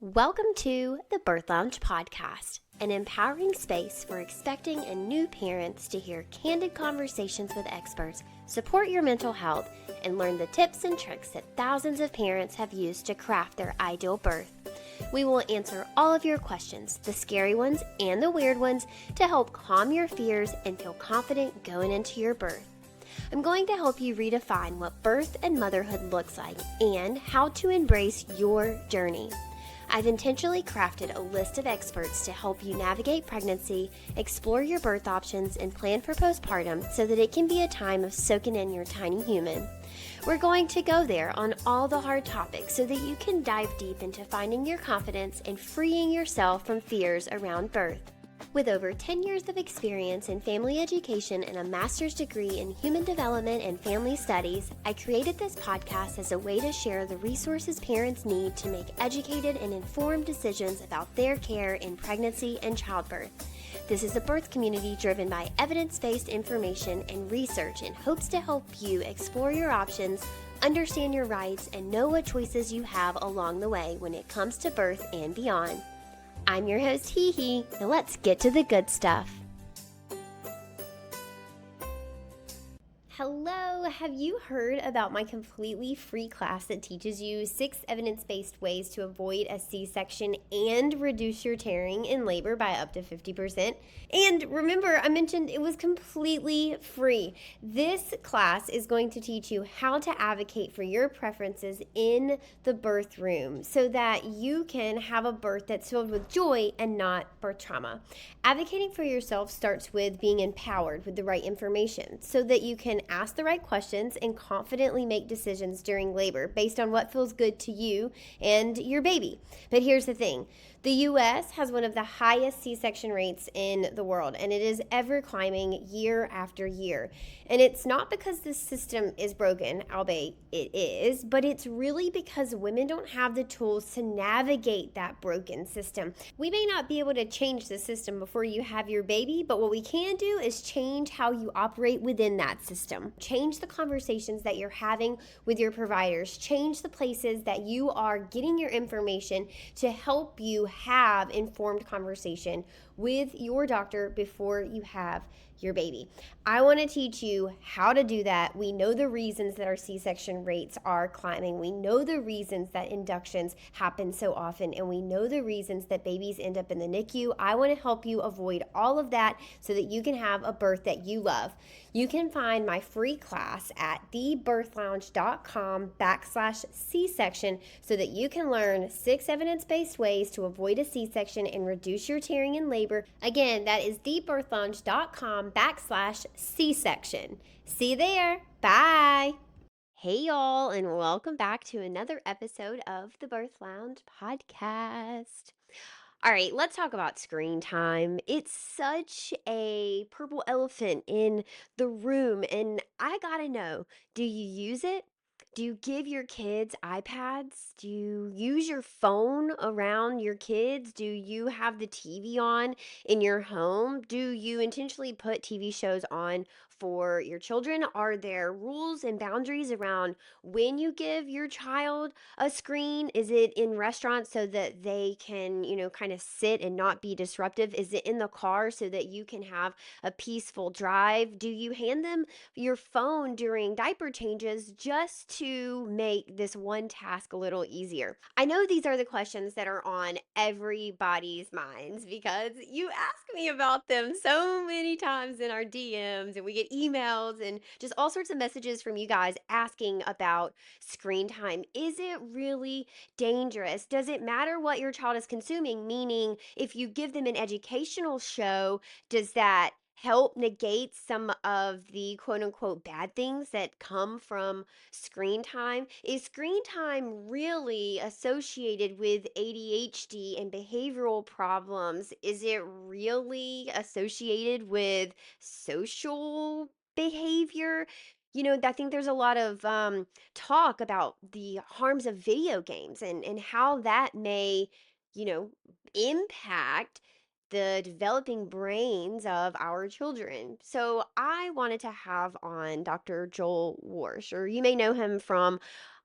Welcome to the Birth Lounge Podcast, an empowering space for expecting and new parents to hear candid conversations with experts, support your mental health, and learn the tips and tricks that thousands of parents have used to craft their ideal birth. We will answer all of your questions, the scary ones and the weird ones, to help calm your fears and feel confident going into your birth. I'm going to help you redefine what birth and motherhood looks like and how to embrace your journey. I've intentionally crafted a list of experts to help you navigate pregnancy, explore your birth options, and plan for postpartum so that it can be a time of soaking in your tiny human. We're going to go there on all the hard topics so that you can dive deep into finding your confidence and freeing yourself from fears around birth. With over 10 years of experience in family education and a master's degree in human development and family studies, I created this podcast as a way to share the resources parents need to make educated and informed decisions about their care in pregnancy and childbirth. This is a birth community driven by evidence-based information and research in hopes to help you explore your options, understand your rights, and know what choices you have along the way when it comes to birth and beyond. I'm your host, HeHe. Now let's get to the good stuff. Hello, have you heard about my completely free class that teaches you 6 evidence-based ways to avoid a C-section and reduce your tearing in labor by up to 50%? And remember, I mentioned it was completely free. This class is going to teach you how to advocate for your preferences in the birth room so that you can have a birth that's filled with joy and not birth trauma. Advocating for yourself starts with being empowered with the right information so that you can ask the right questions and confidently make decisions during labor based on what feels good to you and your baby. But here's the thing. The U.S. has one of the highest C-section rates in the world, and it is ever climbing year after year. And it's not because the system is broken, albeit it is, but it's really because women don't have the tools to navigate that broken system. We may not be able to change the system before you have your baby, but what we can do is change how you operate within that system. Change the conversations that you're having with your providers. Change the places that you are getting your information to help you have informed conversation with your doctor before you have your baby. I want to teach you how to do that. We know the reasons that our C-section rates are climbing. We know the reasons that inductions happen so often, and we know the reasons that babies end up in the NICU. I want to help you avoid all of that so that you can have a birth that you love. You can find my free class at thebirthlounge.com/C-section so that you can learn 6 evidence-based ways to avoid a C-section and reduce your tearing in labor. Again, that is thebirthlounge.com/C-section. See you there. Bye. Hey y'all, and welcome back to another episode of the Birth Lounge podcast. All right, let's talk about screen time. It's such a purple elephant in the room, and I gotta know, do you use it? Do you give your kids iPads? Do you use your phone around your kids? Do you have the TV on in your home? Do you intentionally put TV shows on for your children? Are there rules and boundaries around when you give your child a screen? Is it in restaurants so that they can, kind of sit and not be disruptive? Is it in the car so that you can have a peaceful drive? Do you hand them your phone during diaper changes just to make this one task a little easier? I know these are the questions that are on everybody's minds because you ask me about them so many times in our DMs, and we get emails and just all sorts of messages from you guys asking about screen time. Is it really dangerous? Does it matter what your child is consuming? Meaning, if you give them an educational show, does that help negate some of the quote unquote bad things that come from screen time? Is screen time really associated with ADHD and behavioral problems? Is it really associated with social behavior? I think there's a lot of talk about the harms of video games and how that may, you know, impact the developing brains of our children. So I wanted to have on Dr. Joel Warsh, or you may know him from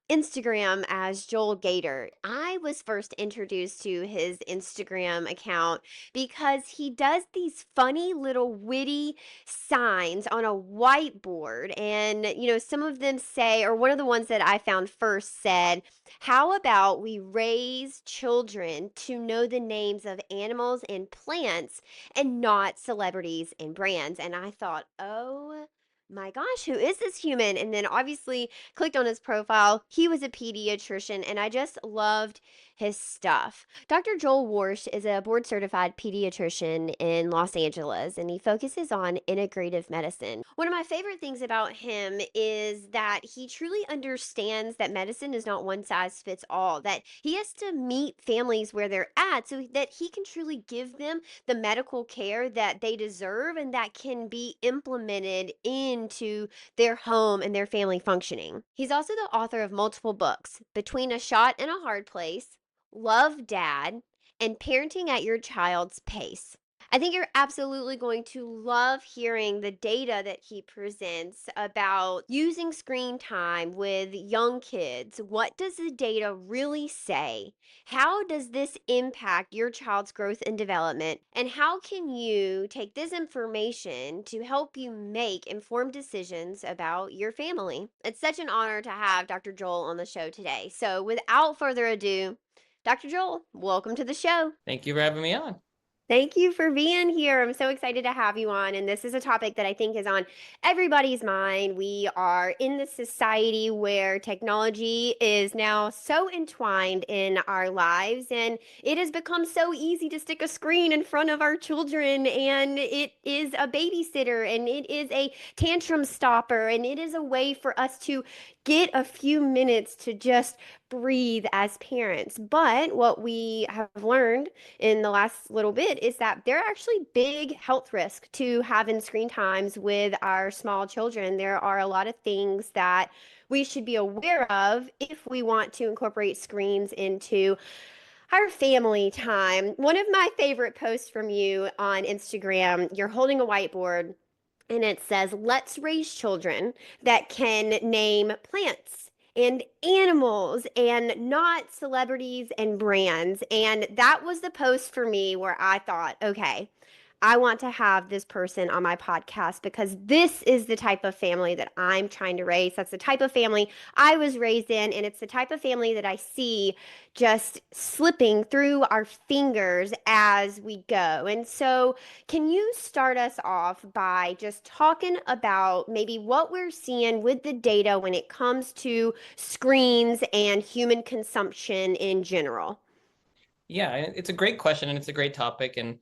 Instagram as DrJoelGator. I was first introduced to his Instagram account because he does these funny little witty signs on a whiteboard. And, some of them say, or one of the ones that I found first said, how about we raise children to know the names of animals and plants and not celebrities and brands? And I thought, oh my gosh, who is this human? And then obviously clicked on his profile. He was a pediatrician, and I just loved his stuff. Dr. Joel Warsh is a board certified pediatrician in Los Angeles, and he focuses on integrative medicine. One of my favorite things about him is that he truly understands that medicine is not one size fits all, that he has to meet families where they're at so that he can truly give them the medical care that they deserve and that can be implemented into their home and their family functioning. He's also the author of multiple books: Between a Shot and a Hard Place, Love Dad, and Parenting at Your Child's Pace. I think you're absolutely going to love hearing the data that he presents about using screen time with young kids. What does the data really say? How does this impact your child's growth and development? And how can you take this information to help you make informed decisions about your family? It's such an honor to have Dr. Joel on the show today. So, without further ado, Dr. Joel, welcome to the show. Thank you for having me on. Thank you for being here. I'm so excited to have you on. And this is a topic that I think is on everybody's mind. We are in the society where technology is now so entwined in our lives, and it has become so easy to stick a screen in front of our children. And it is a babysitter, and it is a tantrum stopper, and it is a way for us to get a few minutes to just breathe as parents. But what we have learned in the last little bit is that there are actually big health risks to having screen times with our small children. There are a lot of things that we should be aware of if we want to incorporate screens into our family time. One of my favorite posts from you on Instagram, you're holding a whiteboard and it says, let's raise children that can name plants and animals and not celebrities and brands. And that was the post for me where I thought, okay, I want to have this person on my podcast because this is the type of family that I'm trying to raise. That's the type of family I was raised in, and it's the type of family that I see just slipping through our fingers as we go. And so, can you start us off by just talking about maybe what we're seeing with the data when it comes to screens and human consumption in general? Yeah, it's a great question and it's a great topic. And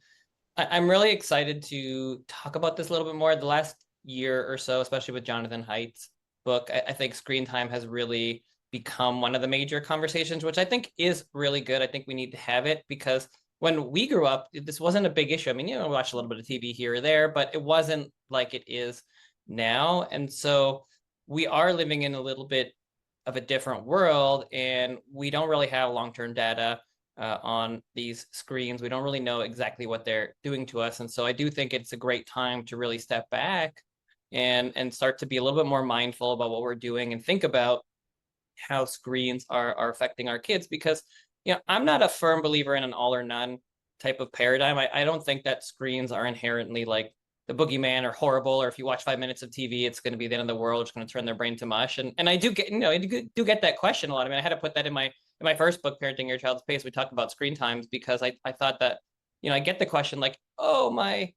I'm really excited to talk about this a little bit more. The last year or so, especially with Jonathan Haidt's book, I think screen time has really become one of the major conversations, which I think is really good. I think we need to have it because when we grew up, this wasn't a big issue. I mean, we watched a little bit of TV here or there, but it wasn't like it is now. And so we are living in a little bit of a different world, and we don't really have long-term data on these screens. We don't really know exactly what they're doing to us. And so I do think it's a great time to really step back and start to be a little bit more mindful about what we're doing and think about how screens are affecting our kids. Because, I'm not a firm believer in an all or none type of paradigm. I don't think that screens are inherently like the boogeyman or horrible, or if you watch 5 minutes of TV, it's going to be the end of the world. It's going to turn their brain to mush. And I do get, I do get that question a lot. I mean, I had to put that in my first book, Parenting Your Child's Pace. We talked about screen times because I thought that, I get the question like, oh, my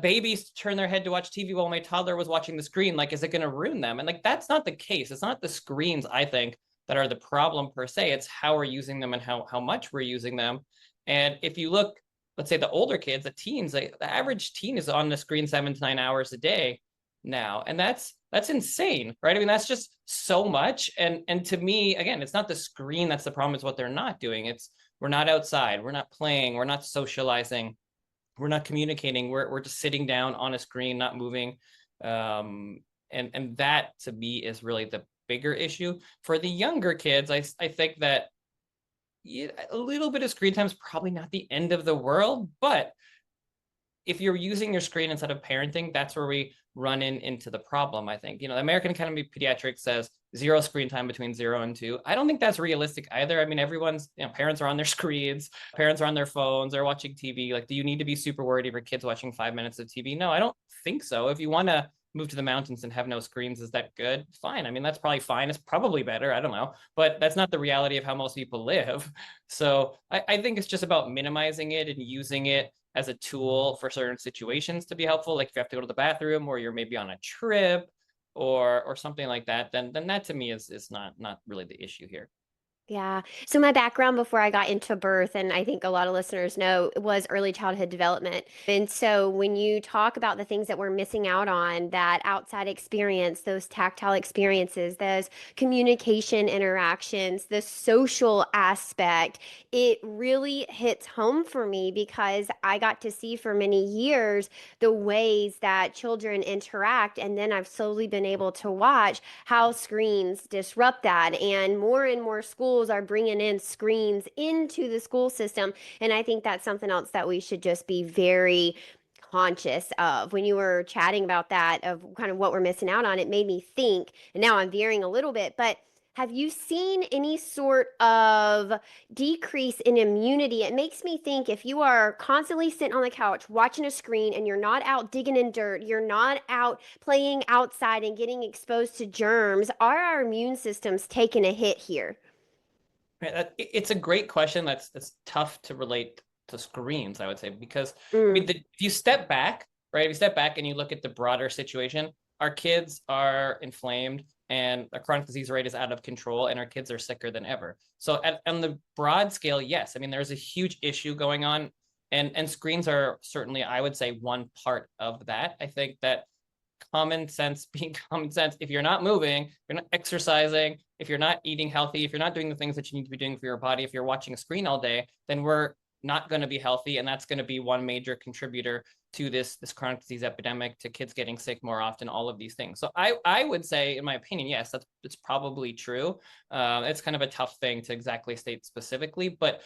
babies turn their head to watch TV while my toddler was watching the screen. Like, is it going to ruin them? And like, that's not the case. It's not the screens, I think, that are the problem per se. It's how we're using them and how much we're using them. And if you look, let's say the older kids, the teens, the average teen is on the screen 7 to 9 hours a day now. And that's insane, right? I mean, that's just so much. And to me, again, it's not the screen that's the problem, it's what they're not doing. It's we're not outside, we're not playing, we're not socializing, we're not communicating, we're just sitting down on a screen, not moving. And that to me is really the bigger issue. For the younger kids, I think that a little bit of screen time is probably not the end of the world, but if you're using your screen instead of parenting, that's where we run into the problem, I think. The American Academy of Pediatrics says zero screen time between 0 and 2. I don't think that's realistic either. I mean, everyone's, parents are on their screens, parents are on their phones, they're watching TV. Like, do you need to be super worried if your kid's watching 5 minutes of TV? No, I don't think so. If you want to move to the mountains and have no screens, is that good? Fine. I mean, that's probably fine. It's probably better. I don't know. But that's not the reality of how most people live. So I think it's just about minimizing it and using it as a tool for certain situations to be helpful. Like if you have to go to the bathroom or you're maybe on a trip or something like that, then that to me is not really the issue here. Yeah. So my background before I got into birth, and I think a lot of listeners know, was early childhood development. And so when you talk about the things that we're missing out on, that outside experience, those tactile experiences, those communication interactions, the social aspect, it really hits home for me because I got to see for many years the ways that children interact. And then I've slowly been able to watch how screens disrupt that. And more schools are bringing in screens into the school system. And I think that's something else that we should just be very conscious of. When you were chatting about that, of kind of what we're missing out on, it made me think, and now I'm veering a little bit, but have you seen any sort of decrease in immunity? It makes me think if you are constantly sitting on the couch watching a screen and you're not out digging in dirt, you're not out playing outside and getting exposed to germs, are our immune systems taking a hit here? It's a great question. That's tough to relate to screens, I would say, because I Mm, mean, if you step back, right? If you step back and you look at the broader situation, our kids are inflamed and the chronic disease rate is out of control, and our kids are sicker than ever. So, on the broad scale, yes, I mean, there's a huge issue going on, and screens are certainly, I would say, one part of that. I think that common sense being common sense. If you're not moving, if you're not exercising, if you're not eating healthy, if you're not doing the things that you need to be doing for your body, if you're watching a screen all day, then we're not going to be healthy. And that's going to be one major contributor to this chronic disease epidemic, to kids getting sick more often, all of these things. So I would say, in my opinion, yes, it's probably true. It's kind of a tough thing to exactly state specifically, but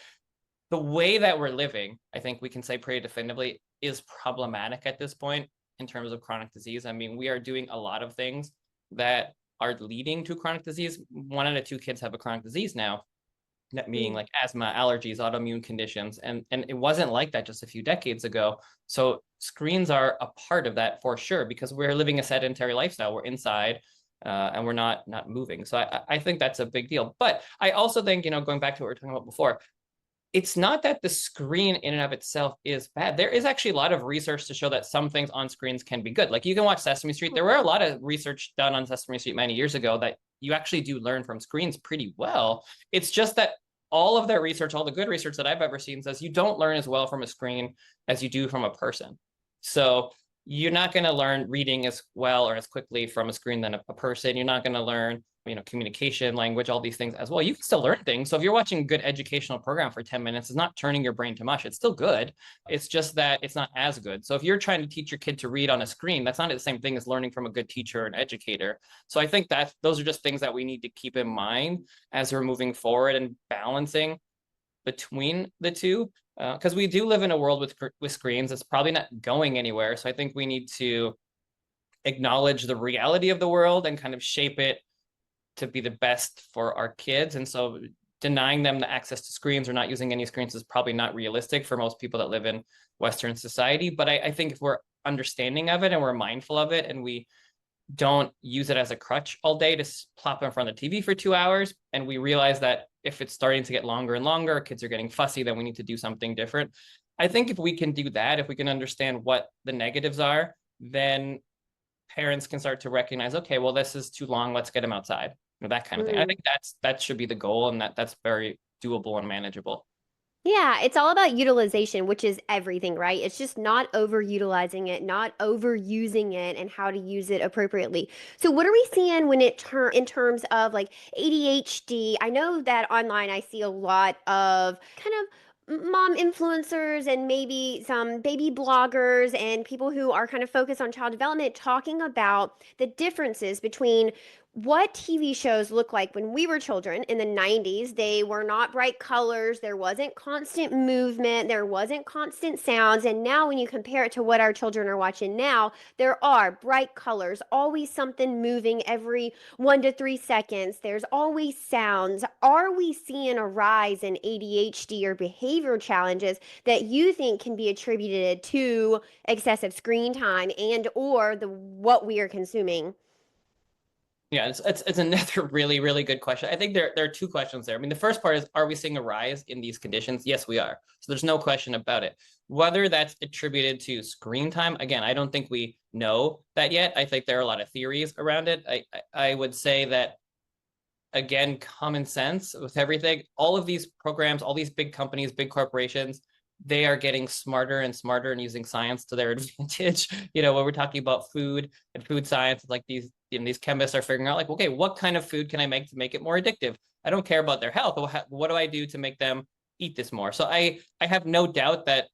the way that we're living, I think we can say pretty definitively, is problematic at this point in terms of chronic disease. I mean, we are doing a lot of things that are leading to chronic disease. 1 out of 2 kids have a chronic disease now, that being mm. like asthma, allergies, autoimmune conditions. And it wasn't like that just a few decades ago. So screens are a part of that for sure, because we're living a sedentary lifestyle. We're inside. And we're not moving. So I think that's a big deal. But I also think, going back to what we were talking about before, it's not that the screen in and of itself is bad. There is actually a lot of research to show that some things on screens can be good. Like you can watch Sesame Street. There were a lot of research done on Sesame Street many years ago that you actually do learn from screens pretty well. It's just that all of that research, all the good research that I've ever seen, says you don't learn as well from a screen as you do from a person. So you're not going to learn reading as well or as quickly from a screen than a person. You're not going to learn, communication, language, all these things as well. You can still learn things. So if you're watching a good educational program for 10 minutes, it's not turning your brain to mush. It's still good. It's just that it's not as good. So if you're trying to teach your kid to read on a screen, that's not the same thing as learning from a good teacher or an educator. So I think that those are just things that we need to keep in mind as we're moving forward and balancing between the two, because we do live in a world with screens. It's probably not going anywhere. So I think we need to acknowledge the reality of the world and kind of shape it to be the best for our kids. And so denying them the access to screens or not using any screens is probably not realistic for most people that live in Western society. But I think if we're understanding of it and we're mindful of it, and we don't use it as a crutch all day to plop in front of the TV for 2 hours, and we realize that if it's starting to get longer and longer, kids are getting fussy, then we need to do something different. I think if we can do that, if we can understand what the negatives are, then parents can start to recognize, okay, well, this is too long. Let's get them outside. That kind of thing. I Mm. think that should be the goal, and that's very doable and manageable. Yeah, it's all about utilization, which is everything, right? It's just not overutilizing it, not overusing it, and how to use it appropriately. So, what are we seeing when in terms of like ADHD? I know that online I see a lot of kind of mom influencers and maybe some baby bloggers and people who are kind of focused on child development talking about the differences between what TV shows look like when we were children in the 90s. They were not bright colors, there wasn't constant movement, there wasn't constant sounds. And now, when you compare it to what our children are watching now, there are bright colors, always something moving every 1 to 3 seconds, there's always sounds. Are we seeing a rise in ADHD or behavior challenges that you think can be attributed to excessive screen time and or the what we are consuming? Yeah, it's another really, really good question. I think there are two questions there. I mean, the first part is, are we seeing a rise in these conditions? Yes, we are. So there's no question about it. Whether that's attributed to screen time, again, I don't think we know that yet. I think there are a lot of theories around it. I would say that, again, common sense with everything. All of these programs, all these big companies, big corporations, they are getting smarter and smarter and using science to their advantage. When we're talking about food and food science, it's like these chemists are figuring out, like, okay, what kind of food can I make to make it more addictive? I don't care about their health. What do I do to make them eat this more? So I have no doubt that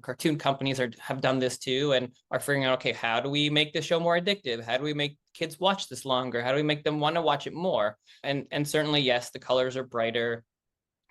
cartoon companies have done this too and are figuring out, okay, how do we make this show more addictive? How do we make kids watch this longer? How do we make them want to watch it more? And certainly, yes, the colors are brighter,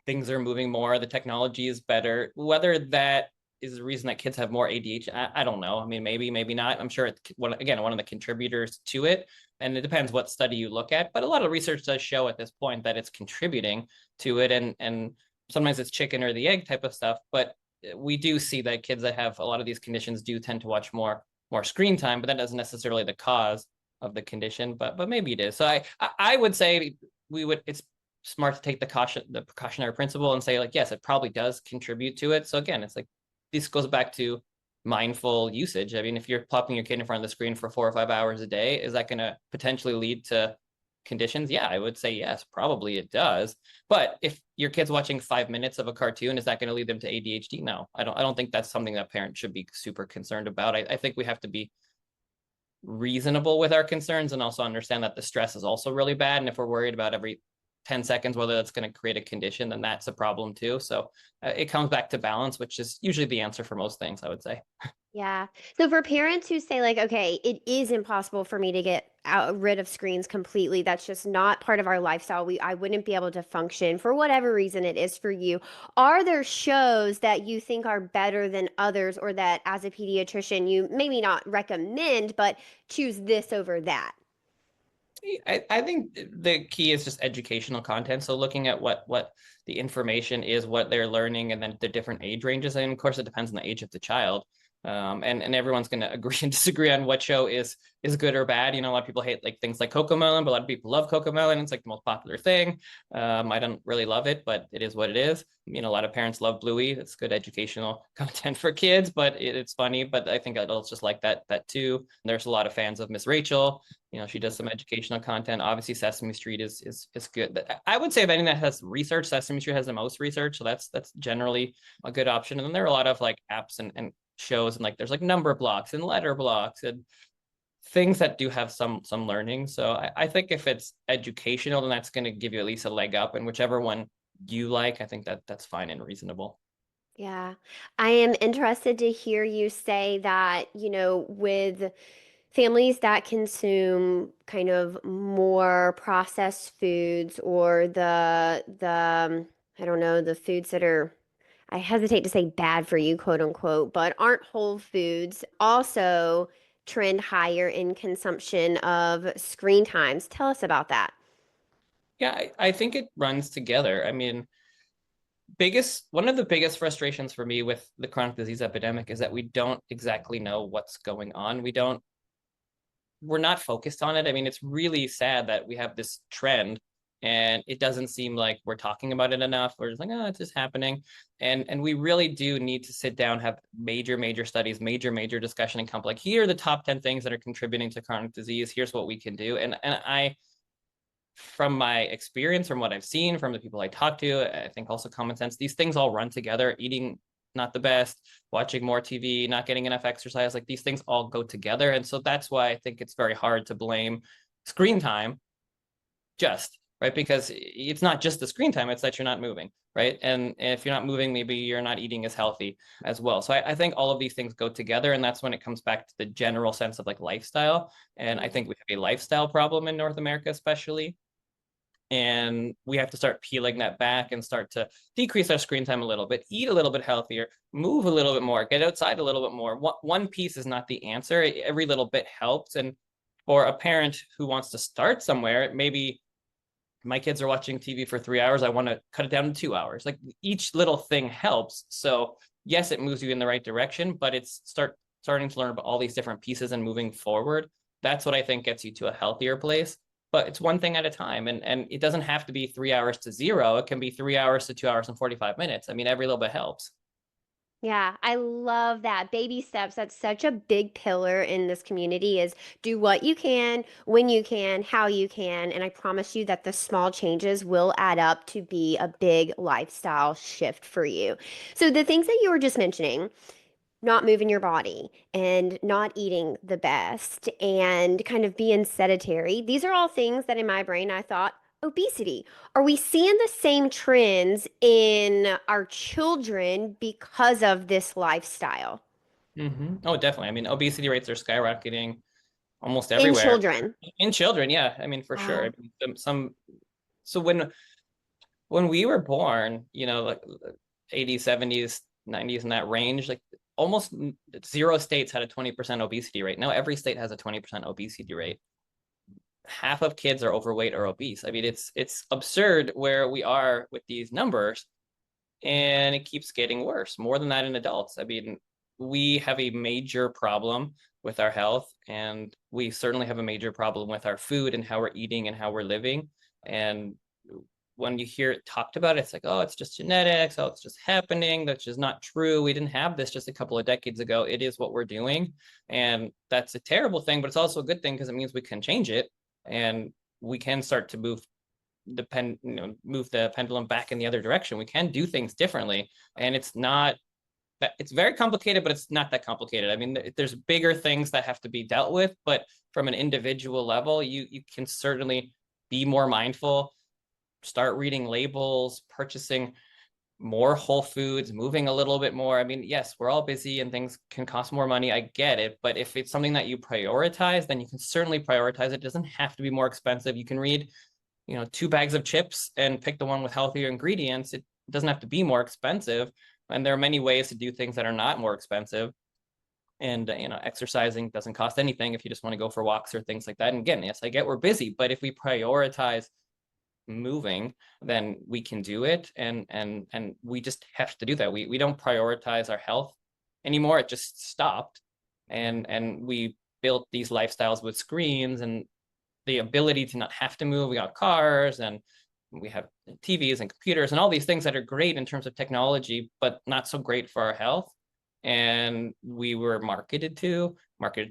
things are moving more, the technology is better. Whether that is the reason that kids have more ADHD, I don't know. I mean, maybe not. I'm sure it's one of the contributors to it, and it depends what study you look at. But a lot of research does show at this point that it's contributing to it, and sometimes it's chicken or the egg type of stuff. But we do see that kids that have a lot of these conditions do tend to watch more screen time, but that doesn't necessarily the cause of the condition. But maybe it is. So I would say it's smart to take the precautionary principle and say, like, yes, it probably does contribute to it. So again, it's like, this goes back to mindful usage. I mean, if you're plopping your kid in front of the screen for 4 or 5 hours a day, is that going to potentially lead to conditions? Yeah, I would say yes, probably it does. But if your kid's watching 5 minutes of a cartoon, is that going to lead them to ADHD? No, I don't think that's something that parents should be super concerned about. I think we have to be reasonable with our concerns and also understand that the stress is also really bad. And if we're worried about every 10 seconds whether that's going to create a condition, then that's a problem too. So it comes back to balance, which is usually the answer for most things, I would say. Yeah. So for parents who say, like, okay, it is impossible for me to get rid of screens completely. That's just not part of our lifestyle. I wouldn't be able to function for whatever reason it is for you. Are there shows that you think are better than others, or that as a pediatrician you maybe not recommend, but choose this over that? I think the key is just educational content. So looking at what the information is, what they're learning, and then the different age ranges. And of course, it depends on the age of the child. And everyone's going to agree and disagree on what show is good or bad. A lot of people hate like things like Cocomelon, but a lot of people love Cocomelon. It's like the most popular thing. I don't really love it, but it is what it is. A lot of parents love Bluey. It's good educational content for kids, but it's funny. But I think adults just like that too. There's a lot of fans of Miss Rachel. She does some educational content. Obviously, Sesame Street is good. I would say if anything that has research, Sesame Street has the most research, so that's generally a good option. And then there are a lot of like apps and shows, and like there's like number blocks and letter blocks and things that do have some learning. So I think if it's educational, then that's going to give you at least a leg up. And whichever one you like, I think that's fine and reasonable. Yeah. I am interested to hear you say that, with families that consume kind of more processed foods, or the I don't know, the foods that are, I hesitate to say bad for you, quote unquote, but aren't whole foods, also trend higher in consumption of screen times. Tell us about that. Yeah, I think it runs together. I mean, one of the biggest frustrations for me with the chronic disease epidemic is that we don't exactly know what's going on. We're not focused on it. I mean, it's really sad that we have this trend and it doesn't seem like we're talking about it enough. We're just like, oh, it's just happening. And we really do need to sit down, have major studies, major discussion, and come like, here are the top 10 things that are contributing to chronic disease. Here's what we can do. And I, from my experience, from what I've seen, from the people I talk to, I think also common sense, these things all run together. Eating not the best, watching more TV, not getting enough exercise, like these things all go together. And so that's why I think it's very hard to blame screen time just right? Because it's not just the screen time, it's that you're not moving, right? And if you're not moving, maybe you're not eating as healthy as well. So I think all of these things go together, and that's when it comes back to the general sense of like lifestyle. And I think we have a lifestyle problem in North America, especially. And we have to start peeling that back and start to decrease our screen time a little bit, eat a little bit healthier, move a little bit more, get outside a little bit more. One piece is not the answer. Every little bit helps. And for a parent who wants to start somewhere, maybe my kids are watching TV for 3 hours. I want to cut it down to 2 hours. Like each little thing helps. So yes, it moves you in the right direction, but it's starting to learn about all these different pieces and moving forward. That's what I think gets you to a healthier place. But it's one thing at a time. And it doesn't have to be 3 hours to zero. It can be 3 hours to 2 hours and 45 minutes. I mean, every little bit helps. Yeah, I love that. Baby steps, that's such a big pillar in this community is do what you can, when you can, how you can, and I promise you that the small changes will add up to be a big lifestyle shift for you. So the things that you were just mentioning, not moving your body and not eating the best and kind of being sedentary. These are all things that in my brain I thought obesity. Are we seeing the same trends in our children because of this lifestyle? Oh, definitely. I mean, obesity rates are skyrocketing almost In everywhere. children. In children, yeah. I mean, for sure. I Wow. mean, some so when we were born, like 80s, 70s, 90s in that range, like almost zero states had a 20% obesity rate. Now every state has a 20% obesity rate. Half of kids are overweight or obese. I mean, it's absurd where we are with these numbers, and it keeps getting worse. More than that in adults. I mean, we have a major problem with our health, and we certainly have a major problem with our food and how we're eating and how we're living. And when you hear it talked about, it's like, oh, it's just genetics. Oh, it's just happening. That's just not true. We didn't have this just a couple of decades ago. It is what we're doing. And that's a terrible thing, but it's also a good thing because it means we can change it and we can start to move the pendulum back in the other direction. We can do things differently. And it's very complicated, but it's not that complicated. I mean, there's bigger things that have to be dealt with, but from an individual level, you can certainly be more mindful, start reading labels, purchasing more whole foods, moving a little bit more. I mean, yes, we're all busy and things can cost more money. I get it. But if it's something that you prioritize, then you can certainly prioritize it. It doesn't have to be more expensive. You can read, 2 bags of chips and pick the one with healthier ingredients. It doesn't have to be more expensive. And there are many ways to do things that are not more expensive. And, exercising doesn't cost anything if you just want to go for walks or things like that. And again, yes, I get we're busy, but if we prioritize moving, then we can do it. And we just have to do that. We don't prioritize our health anymore. It just stopped. And we built these lifestyles with screens and the ability to not have to move. We got cars and we have TVs and computers and all these things that are great in terms of technology, but not so great for our health. And we were marketed to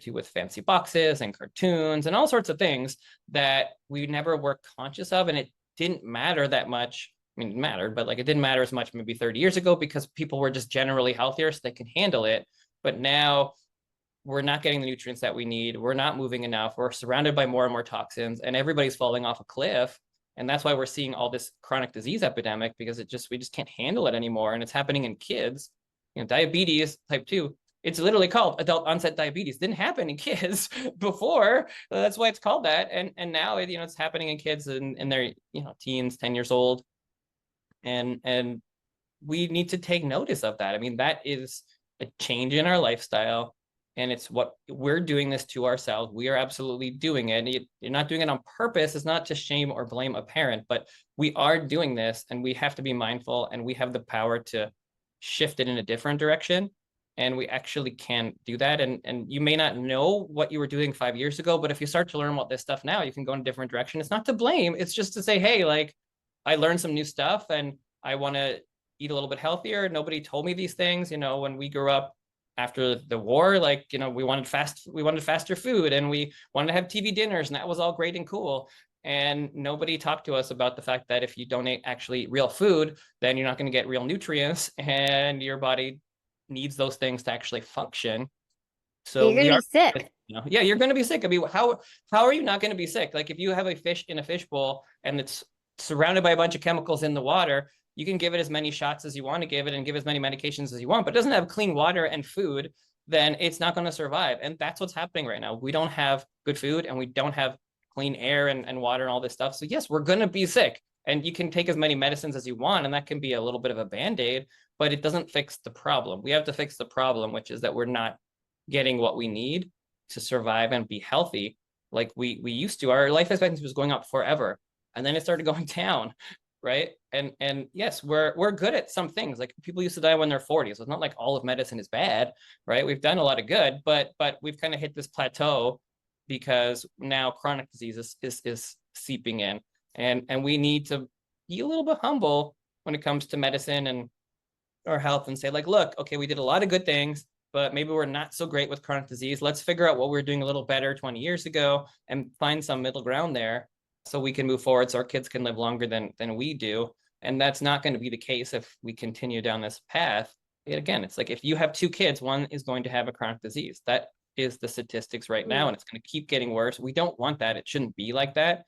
with fancy boxes and cartoons and all sorts of things that we never were conscious of. And it didn't matter that much. I mean, it mattered, but like it didn't matter as much maybe 30 years ago because people were just generally healthier so they can handle it. But now we're not getting the nutrients that we need. We're not moving enough. We're surrounded by more and more toxins, and everybody's falling off a cliff. And that's why we're seeing all this chronic disease epidemic because we just can't handle it anymore. And it's happening in kids. Diabetes type 2, it's literally called adult onset diabetes. Didn't happen in kids before. That's why it's called that. And now it's happening in kids in their teens, 10 years old. And we need to take notice of that. I mean, that is a change in our lifestyle. And it's what we're doing this to ourselves. We are absolutely doing it. You're not doing it on purpose. It's not to shame or blame a parent, but we are doing this and we have to be mindful and we have the power to shift it in a different direction. And we actually can do that. And you may not know what you were doing 5 years ago, but if you start to learn about this stuff now, you can go in a different direction. It's not to blame. It's just to say, hey, like I learned some new stuff and I want to eat a little bit healthier. Nobody told me these things. When we grew up after the war, like, we wanted faster food and we wanted to have TV dinners and that was all great and cool. And nobody talked to us about the fact that if you don't actually eat real food, then you're not going to get real nutrients and your body needs those things to actually function. So You're going we to be are, sick. yeah, you're going to be sick. I mean, how are you not going to be sick? Like if you have a fish in a fishbowl and it's surrounded by a bunch of chemicals in the water. You can give it as many shots as you want to give it and give as many medications as you want, but it doesn't have clean water and food, then it's not going to survive. And that's what's happening right now. We don't have good food and we don't have clean air and water and all this stuff. So yes, we're going to be sick, and you can take as many medicines as you want, and that can be a little bit of a band-aid, but it doesn't fix the problem. We have to fix the problem, which is that we're not getting what we need to survive and be healthy like we used to. Our life expectancy was going up forever, and then it started going down, right? And yes, we're good at some things. Like people used to die when they're 40, so it's not like all of medicine is bad, right? We've done a lot of good, but we've kind of hit this plateau because now chronic disease is seeping in, and we need to be a little bit humble when it comes to medicine and our health, and say like, look, okay, we did a lot of good things, but maybe we're not so great with chronic disease. Let's figure out what we were doing a little better 20 years ago and find some middle ground there so we can move forward, so our kids can live longer than we do. And that's not going to be the case if we continue down this path. And again, it's like if you have two kids, one is going to have a chronic disease. That is the statistics right now, and it's going to keep getting worse. We don't want that. It shouldn't be like that.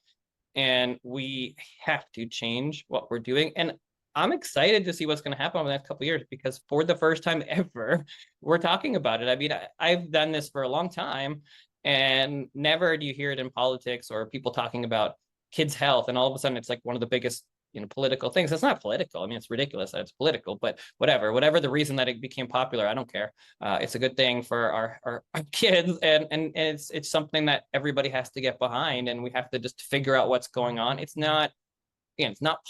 And we have to change what we're doing. And I'm excited to see what's going to happen over the next couple of years, because for the first time ever, we're talking about it. I mean, I've done this for a long time, and never do you hear it in politics or people talking about kids' health. And all of a sudden, it's like one of the biggest, political things. It's not political. I mean, it's ridiculous that it's political, but whatever the reason that it became popular, I don't care. It's a good thing for our kids, and it's something that everybody has to get behind, and we have to just figure out what's going on. It's not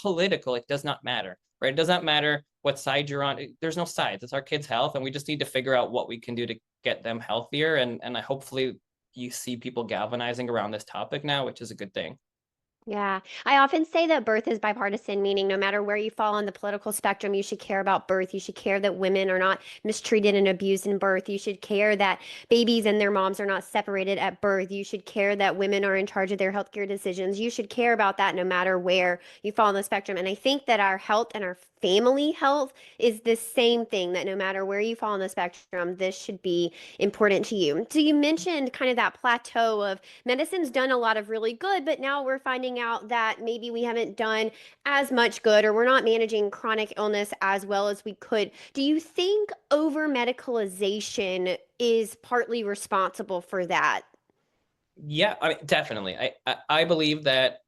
political. It does not matter, right? It does not matter what side you're on. There's no sides. It's our kids' health, and we just need to figure out what we can do to get them healthier. And I hopefully you see people galvanizing around this topic now, which is a good thing. Yeah. I often say that birth is bipartisan, meaning no matter where you fall on the political spectrum, you should care about birth. You should care that women are not mistreated and abused in birth. You should care that babies and their moms are not separated at birth. You should care that women are in charge of their healthcare decisions. You should care about that no matter where you fall on the spectrum. And I think that our health and our family health is the same thing, that no matter where you fall on the spectrum, this should be important to you. So you mentioned kind of that plateau of medicine's done a lot of really good, but now we're finding out that maybe we haven't done as much good, or we're not managing chronic illness as well as we could. Do you think over medicalization is partly responsible for that? Yeah, I mean, definitely. I believe that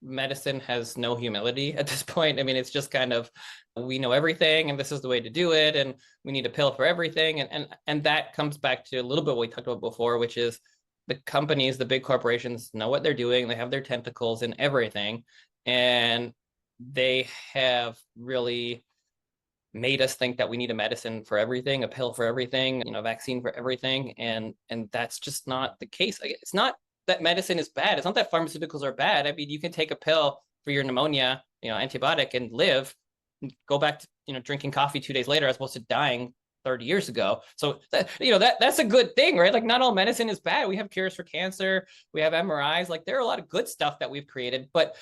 medicine has no humility at this point. I mean, it's just kind of, we know everything and this is the way to do it, and we need a pill for everything. And that comes back to a little bit what we talked about before, which is the companies, the big corporations know what they're doing. They have their tentacles in everything, and they have really made us think that we need a medicine for everything, a pill for everything, a vaccine for everything. And that's just not the case. It's not that medicine is bad. It's not that pharmaceuticals are bad. I mean, you can take a pill for your pneumonia, antibiotic, and live, go back to, drinking coffee 2 days later as opposed to dying 30 years ago. So that's a good thing, right? Like, not all medicine is bad. We have cures for cancer, we have MRIs. Like, there are a lot of good stuff that we've created, but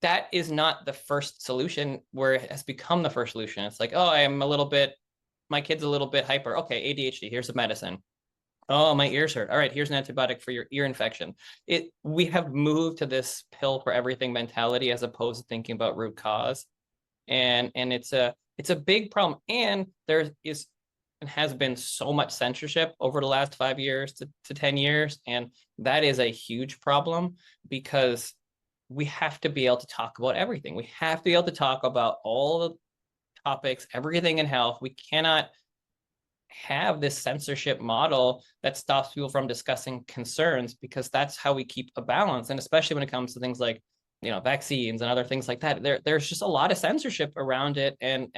that is not the first solution where it has become the first solution. It's like, oh, my kid's a little bit hyper. Okay, ADHD, here's a medicine. Oh, my ears hurt. All right, here's an antibiotic for your ear infection. We have moved to this pill for everything mentality as opposed to thinking about root cause. And it's a big problem. And there is and has been so much censorship over the last 5 years to 10 years. And that is a huge problem, because we have to be able to talk about everything. We have to be able to talk about all the topics, everything in health. We cannot have this censorship model that stops people from discussing concerns, because that's how we keep a balance. And especially when it comes to things like, vaccines and other things like that, there's just a lot of censorship around it. And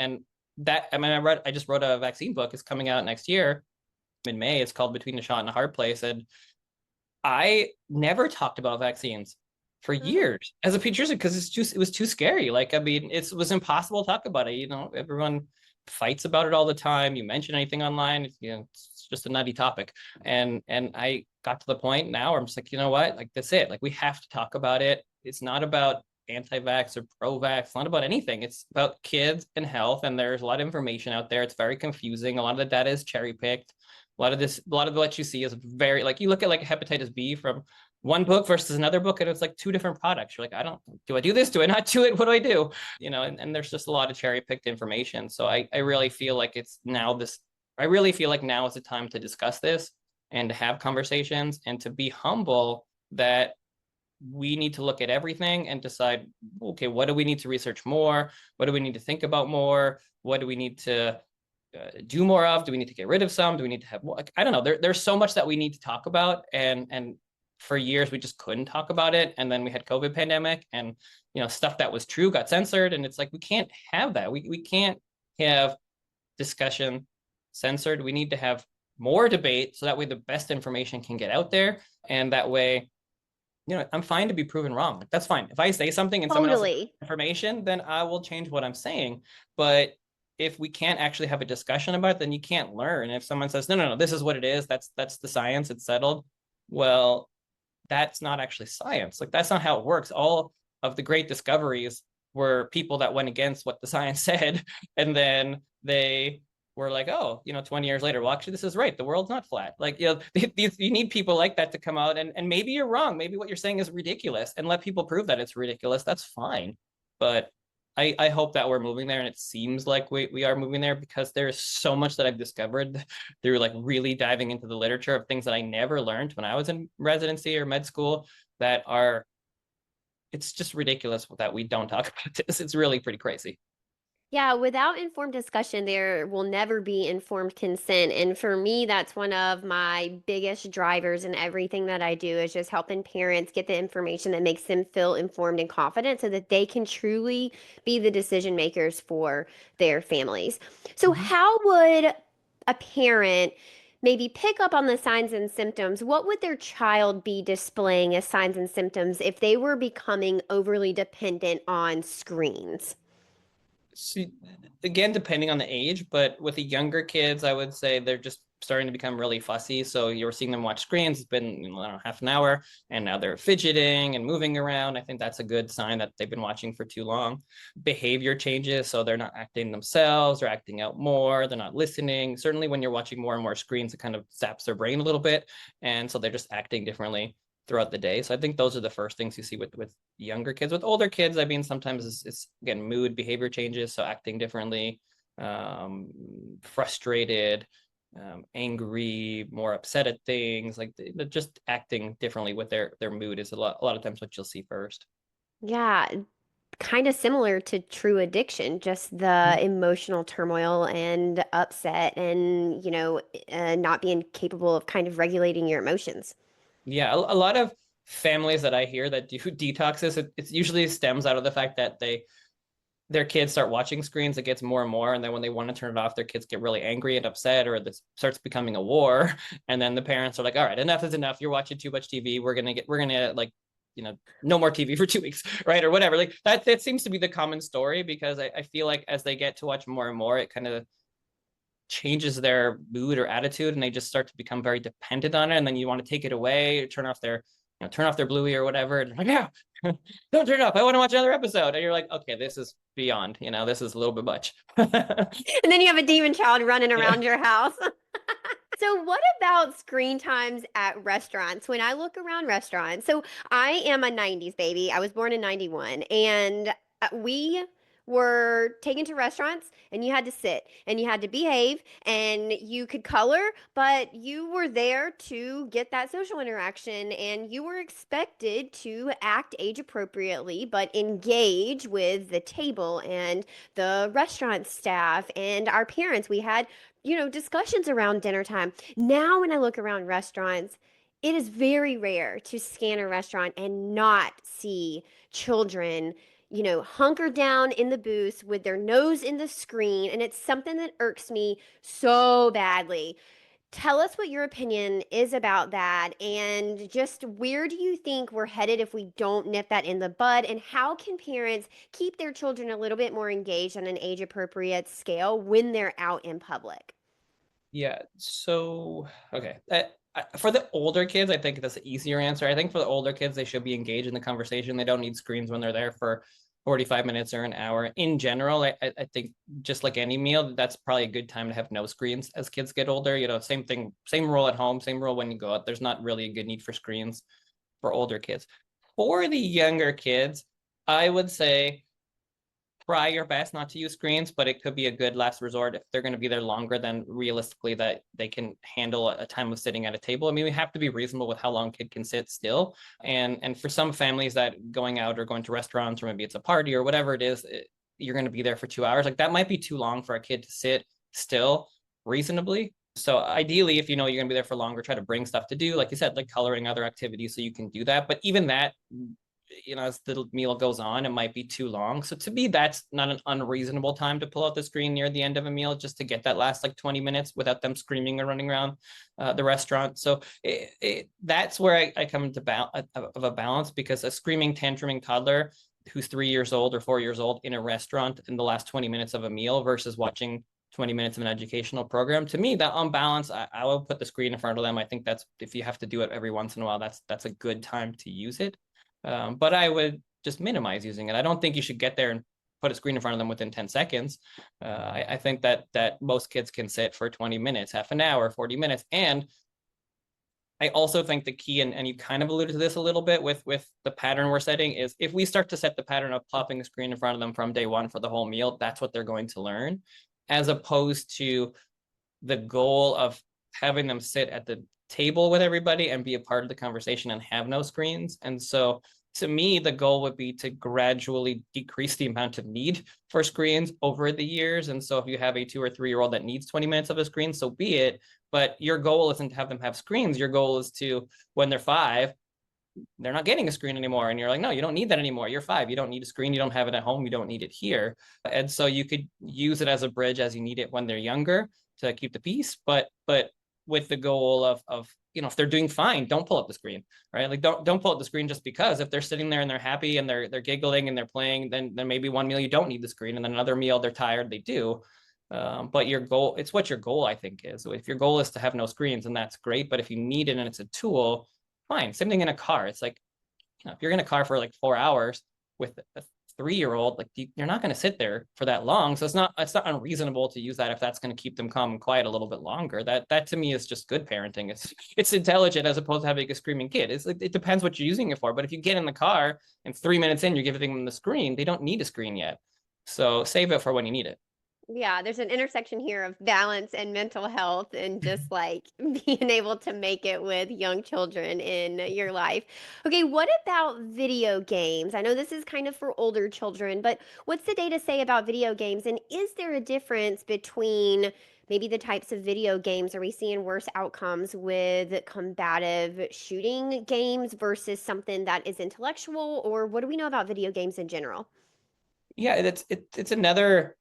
that, I mean, I just wrote a vaccine book. It's coming out next year in May. It's called Between the Shot and the Hard Place. And I never talked about vaccines for years as a pediatrician, because it was too scary. Like, I mean, it was impossible to talk about it. Everyone fights about it all the time. You mention anything online, it's just a nutty topic. And I got to the point now where I'm just like, you know what? Like, that's it. Like, we have to talk about it. It's not about anti-vax or pro-vax. It's not about anything. It's about kids and health. And there's a lot of information out there. It's very confusing. A lot of the data is cherry-picked. A lot of what you see is very like you look at like hepatitis B from one book versus another book, and it's like two different products. You're like, I don't do I do this? Do I not do it? What do I do? And there's just a lot of cherry picked information. So I really feel like it's now this. I really feel like now is the time to discuss this and to have conversations and to be humble that we need to look at everything and decide, okay, what do we need to research more? What do we need to think about more? What do we need to do more of? Do we need to get rid of some? Do we need to have more? I don't know. There's so much that we need to talk about, and for years we just couldn't talk about it. And then we had COVID pandemic, and stuff that was true got censored, and it's like we can't have that. We can't have discussion censored. We need to have more debate so that way the best information can get out there, and that way I'm fine to be proven wrong. That's fine. If I say something and someone else has Totally. information, then I will change what I'm saying. But if we can't actually have a discussion about it, then you can't learn. If someone says, no, no, no, this is what it is, that's the science, it's settled. Well, that's not actually science. Like that's not how it works. All of the great discoveries were people that went against what the science said, and then they were like, oh, 20 years later, well, actually, this is right. The world's not flat. Like, you need people like that to come out, and maybe you're wrong. Maybe what you're saying is ridiculous, and let people prove that it's ridiculous. That's fine. But I hope that we're moving there, and it seems like we are moving there because there's so much that I've discovered through like really diving into the literature of things that I never learned when I was in residency or med school that are, it's just ridiculous that we don't talk about this. It's really pretty crazy. Yeah, without informed discussion, there will never be informed consent. And for me, that's one of my biggest drivers in everything that I do is just helping parents get the information that makes them feel informed and confident so that they can truly be the decision makers for their families. So, Mhm. how would a parent maybe pick up on the signs and symptoms? What would their child be displaying as signs and symptoms if they were becoming overly dependent on screens? See, again, depending on the age, but with the younger kids, I would say they're just starting to become really fussy. So you're seeing them watch screens. It's been, I don't know, half an hour, and now they're fidgeting and moving around. I think that's a good sign that they've been watching for too long. Behavior changes, so they're not acting themselves, they're acting out more, they're not listening. Certainly, when you're watching more and more screens, it kind of saps their brain a little bit, and so they're just acting differently throughout the day. So I think those are the first things you see with younger kids. With older kids, I mean, sometimes it's again mood, behavior changes, so acting differently, frustrated, angry, more upset at things, like they're just acting differently with their mood is a lot of times what you'll see first. Yeah, kind of similar to true addiction, just the emotional turmoil and upset and, not being capable of kind of regulating your emotions. Yeah, a lot of families that I hear that do detoxes, it usually stems out of the fact that their kids start watching screens, it gets more and more, and then when they want to turn it off, their kids get really angry and upset, or this starts becoming a war. And then the parents are like, all right, enough is enough, you're watching too much TV, we're gonna like no more TV for 2 weeks, right? Or whatever. Like that seems to be the common story, because I feel like as they get to watch more and more, it kind of changes their mood or attitude, and they just start to become very dependent on it, and then you want to take it away, turn off their bluey or whatever, and like, no, don't turn it off, I want to watch another episode. And you're like, okay, this is beyond, this is a little bit much. And then you have a demon child running Yeah. around your house. So, what about screen times at restaurants? When I look around restaurants, so I am a 90s baby. I was born in 91, and we were taken to restaurants, and you had to sit and you had to behave and you could color, but you were there to get that social interaction and you were expected to act age appropriately, but engage with the table and the restaurant staff and our parents. We had discussions around dinner time. Now, when I look around restaurants, it is very rare to scan a restaurant and not see children, hunker down in the booth with their nose in the screen. And it's something that irks me so badly. Tell us what your opinion is about that, and just where do you think we're headed if we don't nip that in the bud? And how can parents keep their children a little bit more engaged on an age appropriate scale when they're out in public? Yeah, so okay, for the older kids, I think that's the easier answer. I think for the older kids, they should be engaged in the conversation. They don't need screens when they're there for 45 minutes or an hour. In general, I think just like any meal, that's probably a good time to have no screens as kids get older. Same thing, same rule at home, same rule when you go out. There's not really a good need for screens for older kids. For the younger kids, I would say try your best not to use screens, but it could be a good last resort if they're going to be there longer than realistically that they can handle a time of sitting at a table. I mean, we have to be reasonable with how long a kid can sit still. And for some families that going out or going to restaurants, or maybe it's a party or whatever it is, you're going to be there for 2 hours. Like that might be too long for a kid to sit still reasonably. So ideally, if you know you're going to be there for longer, try to bring stuff to do, like you said, like coloring, other activities, so you can do that. But even that, as the meal goes on, it might be too long. So to me, that's not an unreasonable time to pull out the screen near the end of a meal, just to get that last like 20 minutes without them screaming and running around the restaurant. So that's where I come into of a balance, because a screaming, tantruming toddler who's 3 years old or 4 years old in a restaurant in the last 20 minutes of a meal versus watching 20 minutes of an educational program, to me, that on balance, I will put the screen in front of them. I think that's, if you have to do it every once in a while, that's a good time to use it. But I would just minimize using it. I don't think you should get there and put a screen in front of them within 10 seconds. I think that most kids can sit for 20 minutes, half an hour, 40 minutes. And I also think the key, and you kind of alluded to this a little bit with the pattern we're setting, is if we start to set the pattern of plopping a screen in front of them from day one for the whole meal, that's what they're going to learn, as opposed to the goal of having them sit at the table with everybody and be a part of the conversation and have no screens. And so to me, the goal would be to gradually decrease the amount of need for screens over the years. And so if you have a 2 or 3-year-old that needs 20 minutes of a screen, so be it. But your goal isn't to have them have screens. Your goal is to, when they're 5, they're not getting a screen anymore. And you're like, no, you don't need that anymore. You're 5. You don't need a screen. You don't have it at home. You don't need it here. And so you could use it as a bridge as you need it when they're younger to keep the peace. But with the goal of if they're doing fine, don't pull up the screen, right? Like don't pull up the screen just because. If they're sitting there and they're happy and they're giggling and they're playing, then maybe one meal you don't need the screen, and then another meal they're tired, they do. But your goal, it's what your goal, I think, is. So if your goal is to have no screens, then that's great. But if you need it and it's a tool, fine. Same thing in a car. It's like, if you're in a car for like 4 hours with a 3-year-old, like you're not going to sit there for that long. So it's not unreasonable to use that if that's going to keep them calm and quiet a little bit longer. That to me is just good parenting. It's intelligent, as opposed to having a screaming kid. It depends what you're using it for. But if you get in the car and 3 minutes in, you're giving them the screen, they don't need a screen yet. So save it for when you need it. Yeah, there's an intersection here of balance and mental health and just like being able to make it with young children in your life. Okay, what about video games? I know this is kind of for older children, but what's the data say about video games? And is there a difference between maybe the types of video games? Are we seeing worse outcomes with combative shooting games versus something that is intellectual? Or what do we know about video games in general? Yeah, it's another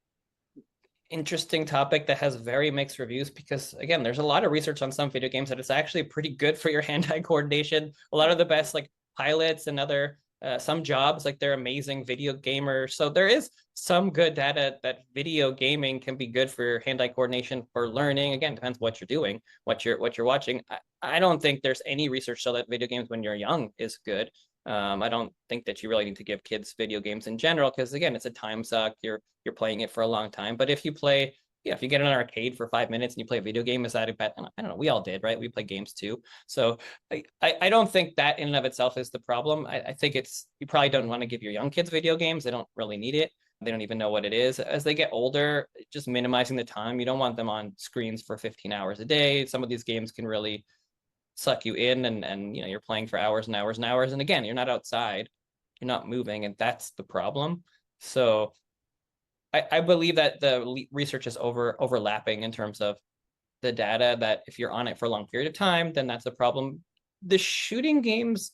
interesting topic that has very mixed reviews, because again, there's a lot of research on some video games that it's actually pretty good for your hand-eye coordination. A lot of the best like pilots and other some jobs, like they're amazing video gamers. So there is some good data that video gaming can be good for your hand-eye coordination for learning. Again, depends what you're doing, what you're watching. I don't think there's any research show that video games when you're young is good. I don't think that you really need to give kids video games in general, because again, it's a time suck. You're playing it for a long time. But if you play, if you get in an arcade for 5 minutes and you play a video game, is that a bad? I don't know. We all did, right? We play games too. So I don't think that in and of itself is the problem. I think it's, you probably don't want to give your young kids video games. They don't really need it. They don't even know what it is. As they get older, just minimizing the time. You don't want them on screens for 15 hours a day. Some of these games can really suck you in, and you're playing for hours and hours and hours, and again, you're not outside, you're not moving, and that's the problem. So I believe that the research is overlapping in terms of the data, that if you're on it for a long period of time, then that's a problem. The shooting games,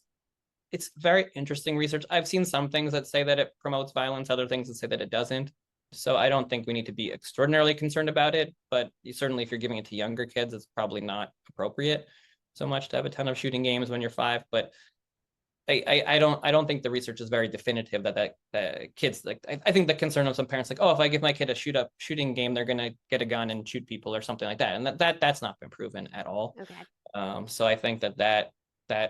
it's very interesting research. I've seen some things that say that it promotes violence, other things that say that it doesn't. So I don't think we need to be extraordinarily concerned about it, but certainly if you're giving it to younger kids, it's probably not appropriate so much to have a ton of shooting games when you're 5. But I don't think the research is very definitive that kids, like, I think the concern of some parents, like, oh, if I give my kid a shooting game, they're gonna get a gun and shoot people or something like that, and that's not been proven at all. Okay. So I think that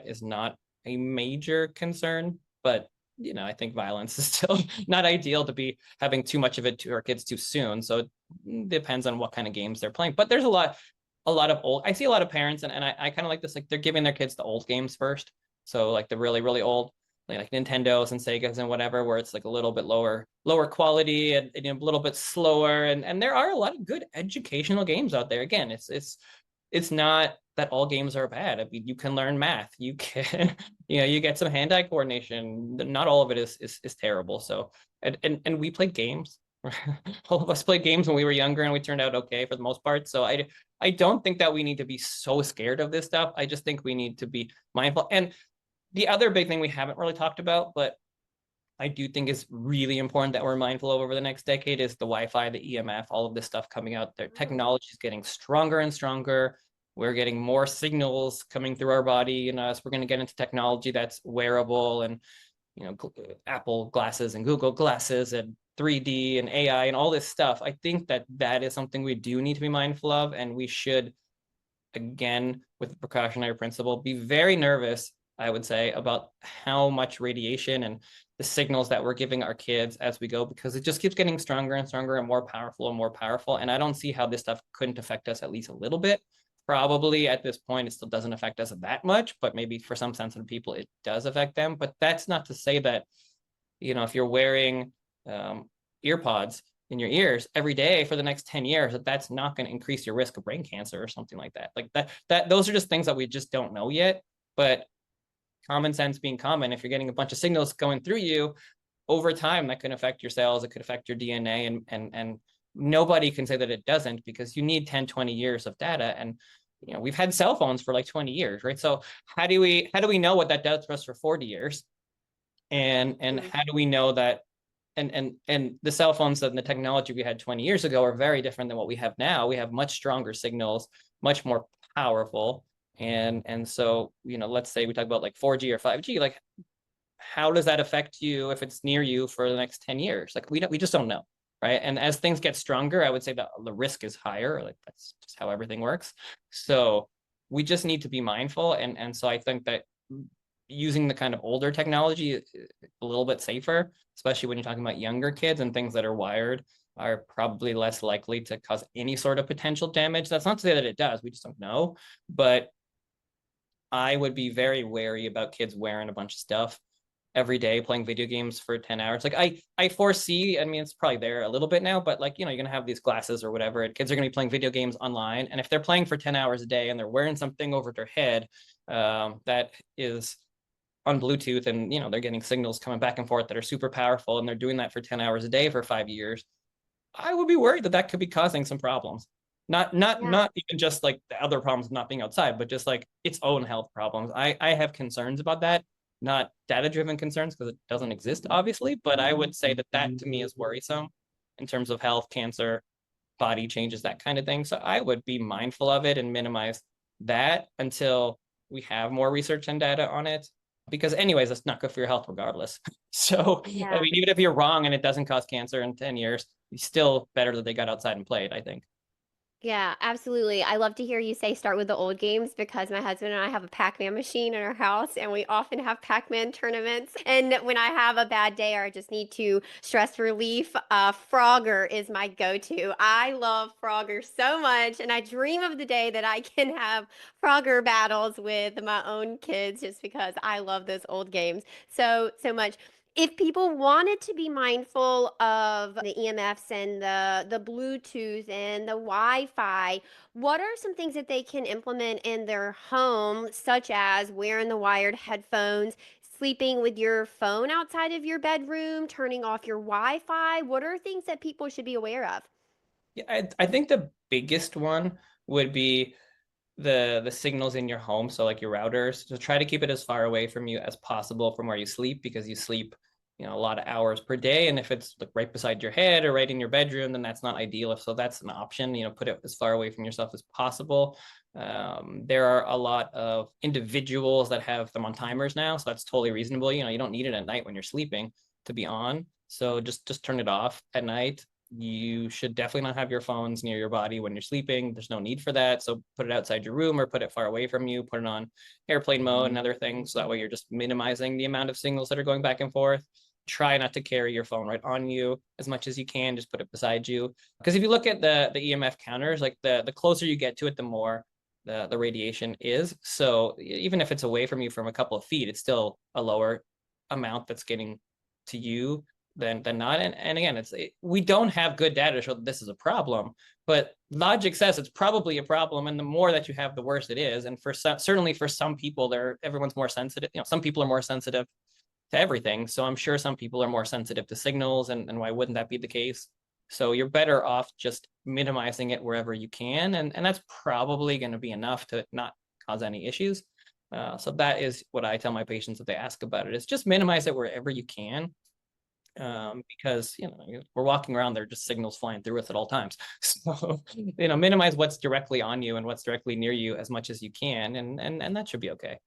is not a major concern, but I think violence is still not ideal to be having too much of it to our kids too soon. So it depends on what kind of games they're playing. But there's a lot of old. I see a lot of parents, and I kind of like this. Like they're giving their kids the old games first. So like the really really old, like Nintendos and Segas and whatever, where it's like a little bit lower quality and a little bit slower. And there are a lot of good educational games out there. Again, it's not that all games are bad. I mean, you can learn math. You can, you get some hand-eye coordination. Not all of it is terrible. So, and we played games. All of us played games when we were younger, and we turned out okay for the most part. So I don't think that we need to be so scared of this stuff. I just think we need to be mindful. And the other big thing we haven't really talked about, but I do think is really important that we're mindful of over the next decade is the Wi-Fi, the EMF, all of this stuff coming out there. Technology is getting stronger and stronger. We're getting more signals coming through our body, and us. We're going to get into technology that's wearable, and Apple glasses and Google glasses and 3D and AI and all this stuff. I think that is something we do need to be mindful of, and we should, again, with the precautionary principle, be very nervous, I would say, about how much radiation and the signals that we're giving our kids as we go, because it just keeps getting stronger and stronger and more powerful and more powerful. And I don't see how this stuff couldn't affect us at least a little bit. Probably at this point, it still doesn't affect us that much, but maybe for some sensitive people, it does affect them. But that's not to say that, if you're wearing ear pods in your ears every day for the next 10 years, that's not going to increase your risk of brain cancer or something like that. Like that those are just things that we just don't know yet. But common sense being common, if you're getting a bunch of signals going through you over time, that can affect your cells, it could affect your DNA, and nobody can say that it doesn't, because you need 10, 20 years of data. And we've had cell phones for like 20 years, right? So how do we know what that does for us for 40 years? And how do we know that and the cell phones and the technology we had 20 years ago are very different than what we have now. We have much stronger signals, much more powerful. And so, let's say we talk about like 4G or 5G, like how does that affect you if it's near you for the next 10 years? Like we just don't know, right? And as things get stronger, I would say that the risk is higher. Like that's just how everything works. So we just need to be mindful. And so I think that using the kind of older technology is a little bit safer, especially when you're talking about younger kids, and things that are wired are probably less likely to cause any sort of potential damage. That's not to say that it does, we just don't know. But I would be very wary about kids wearing a bunch of stuff every day, playing video games for 10 hours. Like I foresee, I mean, it's probably there a little bit now, but like, you're going to have these glasses or whatever, and kids are going to be playing video games online. And if they're playing for 10 hours a day and they're wearing something over their head that is on Bluetooth, and they're getting signals coming back and forth that are super powerful, and they're doing that for 10 hours a day for 5 years, I would be worried that could be causing some problems. Yeah. Not even just like the other problems not being outside, but just like its own health problems. I have concerns about that, not data-driven concerns, because it doesn't exist, obviously, but I would say that to me is worrisome in terms of health, cancer, body changes, that kind of thing. So I would be mindful of it and minimize that until we have more research and data on it. Because anyways, it's not good for your health regardless. So, I Yeah. mean, even if you're wrong and it doesn't cause cancer in 10 years, it's still better that they got outside and played, I think. Yeah, absolutely. I love to hear you say start with the old games, because my husband and I have a Pac-Man machine in our house, and we often have Pac-Man tournaments. And when I have a bad day or I just need to stress relief, Frogger is my go-to. I love Frogger so much, and I dream of the day that I can have Frogger battles with my own kids, just because I love those old games so so much. If people wanted to be mindful of the EMFs and the Bluetooth and the Wi-Fi, what are some things that they can implement in their home, such as wearing the wired headphones, sleeping with your phone outside of your bedroom, turning off your Wi-Fi? What are things that people should be aware of? Yeah, I think the biggest one would be the signals in your home, so like your routers. So try to keep it as far away from you as possible from where you sleep, because you sleep a lot of hours per day, and if it's like right beside your head or right in your bedroom, then that's not ideal. So that's an option. Put it as far away from yourself as possible. There are a lot of individuals that have them on timers now, so that's totally reasonable. You don't need it at night when you're sleeping to be on, so just turn it off at night. You should definitely not have your phones near your body when you're sleeping. There's no need for that. So put it outside your room or put it far away from you, put it on airplane mode and other things. So that way you're just minimizing the amount of signals that are going back and forth. Try not to carry your phone right on you as much as you can. Just put it beside you. Because if you look at the EMF counters, like the closer you get to it, the more the radiation is. So even if it's away from you from a couple of feet, it's still a lower amount that's getting to you than not. And again, we don't have good data to show that this is a problem, but logic says it's probably a problem, and the more that you have, the worse it is. And certainly for some people, everyone's more sensitive. Some people are more sensitive to everything. So I'm sure some people are more sensitive to signals, and why wouldn't that be the case? So you're better off just minimizing it wherever you can, and that's probably going to be enough to not cause any issues. So that is what I tell my patients if they ask about it: is just minimize it wherever you can, because we're walking around, there are just signals flying through us at all times. So minimize what's directly on you and what's directly near you as much as you can, and that should be okay.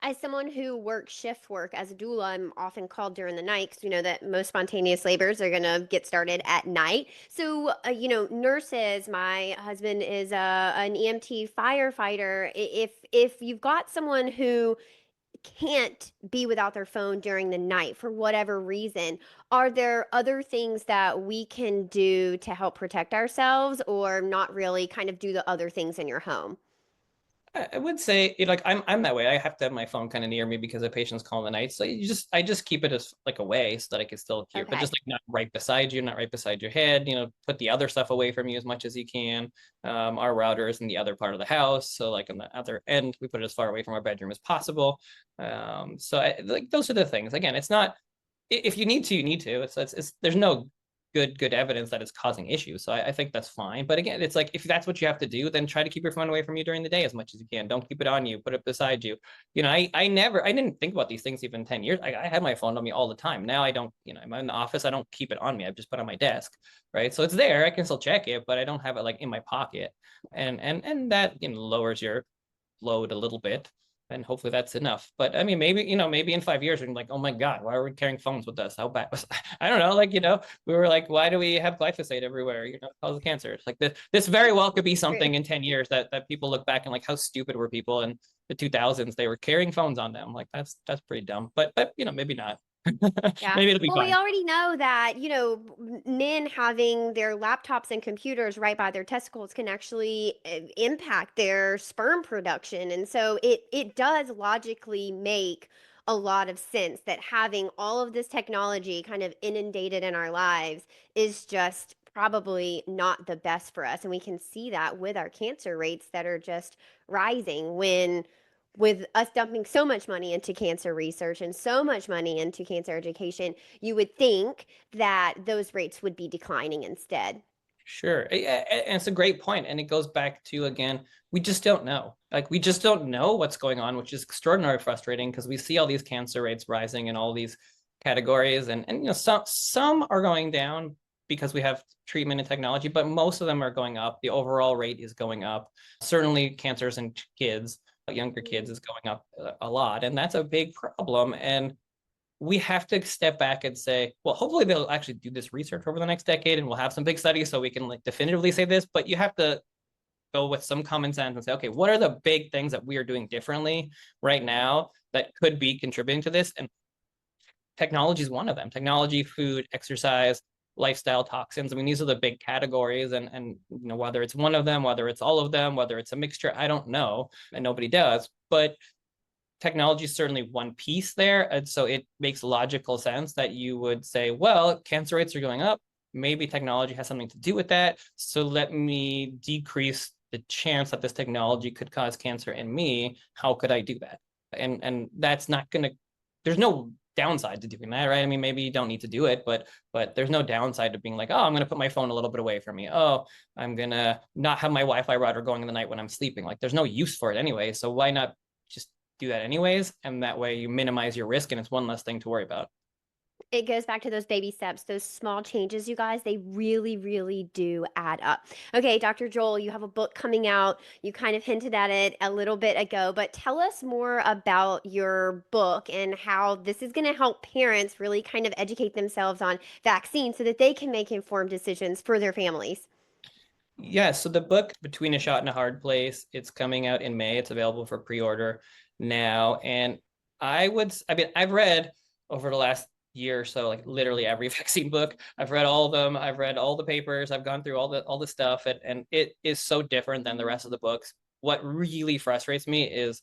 As someone who works shift work as a doula, I'm often called during the night because we know that most spontaneous labors are going to get started at night. So, nurses, my husband is an EMT firefighter. If you've got someone who can't be without their phone during the night for whatever reason, are there other things that we can do to help protect ourselves, or not really kind of do the other things in your home? I would say, like, I'm that way. I have to have my phone kind of near me because a patient's call in the night. So I just keep it as like away so that I can still hear, but Okay. just like not right beside you, not right beside your head. Put the other stuff away from you as much as you can. Our router is in the other part of the house, so like on the other end, we put it as far away from our bedroom as possible. Like those are the things. Again, it's not, if you need to, you need to. It's there's no good evidence that it's causing issues. So I think that's fine. But again, it's like, if that's what you have to do, then try to keep your phone away from you during the day as much as you can. Don't keep it on you. Put it beside you. I didn't think about these things even 10 years. I had my phone on me all the time. Now I don't, I'm in the office. I don't keep it on me. I just put it on my desk. Right. So it's there. I can still check it, but I don't have it like in my pocket. And that, lowers your load a little bit, and hopefully that's enough. But I mean, maybe in 5 years we're like, oh my god, why are we carrying phones with us? How bad was I don't know, like, we were like, why do we have glyphosate everywhere, causes cancer? It's like this very well could be something in 10 years that people look back and like, how stupid were people in the 2000s? They were carrying phones on them. Like, that's pretty dumb. But maybe not. Yeah. Maybe it'll be Well, we fine. already know that, men having their laptops and computers right by their testicles can actually impact their sperm production. And so it does logically make a lot of sense that having all of this technology kind of inundated in our lives is just probably not the best for us. And we can see that with our cancer rates that are just rising when with us dumping so much money into cancer research and so much money into cancer education, you would think that those rates would be declining instead. Sure. And it's a great point. And it goes back to, again, we just don't know. Like, we just don't know what's going on, which is extraordinarily frustrating because we see all these cancer rates rising in all these categories. And some are going down because we have treatment and technology, but most of them are going up. The overall rate is going up. Certainly cancers in kids, younger kids, is going up a lot. And that's a big problem. And we have to step back and say, well, hopefully they'll actually do this research over the next decade and we'll have some big studies so we can like definitively say this. But you have to go with some common sense and say, okay, what are the big things that we are doing differently right now that could be contributing to this? And technology is one of them. Technology, food, exercise, lifestyle, toxins. I mean, these are the big categories. And whether it's one of them, whether it's all of them, whether it's a mixture, I don't know, and nobody does. But technology is certainly one piece there. And so it makes logical sense that you would say, well, cancer rates are going up. Maybe technology has something to do with that. So let me decrease the chance that this technology could cause cancer in me. How could I do that? And that's not going to, there's no downside to doing that, right? I mean, maybe you don't need to do it, but there's no downside to being like, oh, I'm going to put my phone a little bit away from me. Oh, I'm going to not have my Wi-Fi router going in the night when I'm sleeping. Like, there's no use for it anyway. So why not just do that anyways? And that way you minimize your risk and it's one less thing to worry about. It goes back to those baby steps, those small changes, you guys. They really, really do add up. Okay, Dr. Joel, you have a book coming out. You kind of hinted at it a little bit ago, but tell us more about your book and how this is going to help parents really kind of educate themselves on vaccines so that they can make informed decisions for their families. Yeah, so the book Between a Shot and a Hard Place, it's coming out in May. It's available for pre-order now. And I've read over the last year or so, like literally every vaccine book. I've read all of them. I've read all the papers. I've gone through all the stuff, and it is so different than the rest of the books. What really frustrates me is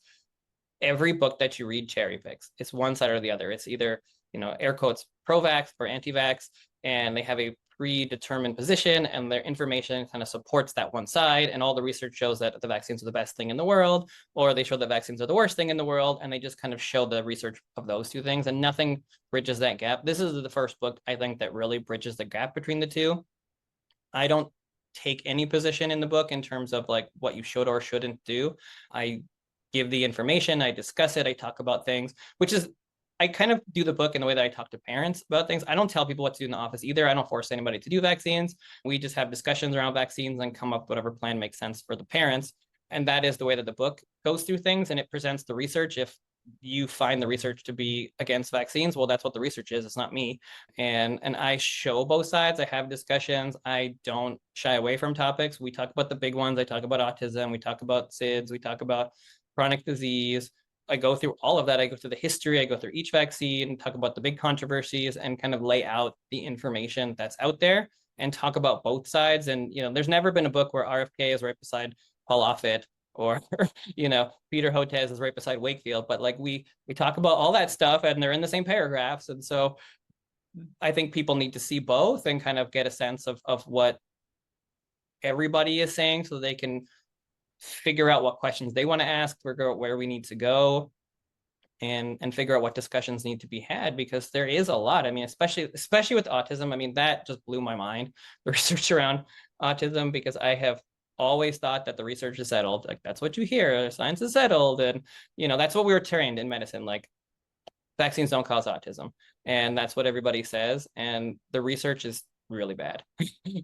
every book that you read cherry picks. It's one side or the other. It's either, air quotes, pro-vax or anti-vax, and they have a predetermined position, and their information kind of supports that one side, and all the research shows that the vaccines are the best thing in the world, or they show that vaccines are the worst thing in the world, and they just kind of show the research of those two things, and nothing bridges that gap. This is the first book, I think, that really bridges the gap between the two. I don't take any position in the book in terms of like what you should or shouldn't do. I give the information, I discuss it, I talk about things, which is, I kind of do the book in the way that I talk to parents about things. I don't tell people what to do in the office either. I don't force anybody to do vaccines. We just have discussions around vaccines and come up with whatever plan makes sense for the parents. And that is the way that the book goes through things, and it presents the research. If you find the research to be against vaccines, well, that's what the research is. It's not me. And I show both sides. I have discussions. I don't shy away from topics. We talk about the big ones. I talk about autism. We talk about SIDS. We talk about chronic disease. I go through all of that. I go through the history. I go through each vaccine, talk about the big controversies, and kind of lay out the information that's out there and talk about both sides. And, there's never been a book where RFK is right beside Paul Offit, or, Peter Hotez is right beside Wakefield. But like we talk about all that stuff, and they're in the same paragraphs. And so I think people need to see both and kind of get a sense of what everybody is saying, so they can figure out what questions they want to ask, figure out where we need to go, and figure out what discussions need to be had, because there is a lot. I mean, especially with autism. I mean, that just blew my mind, the research around autism, because I have always thought that the research is settled. Like, that's what you hear, science is settled. And, that's what we were trained in medicine. Like, vaccines don't cause autism. And that's what everybody says. And the research is really bad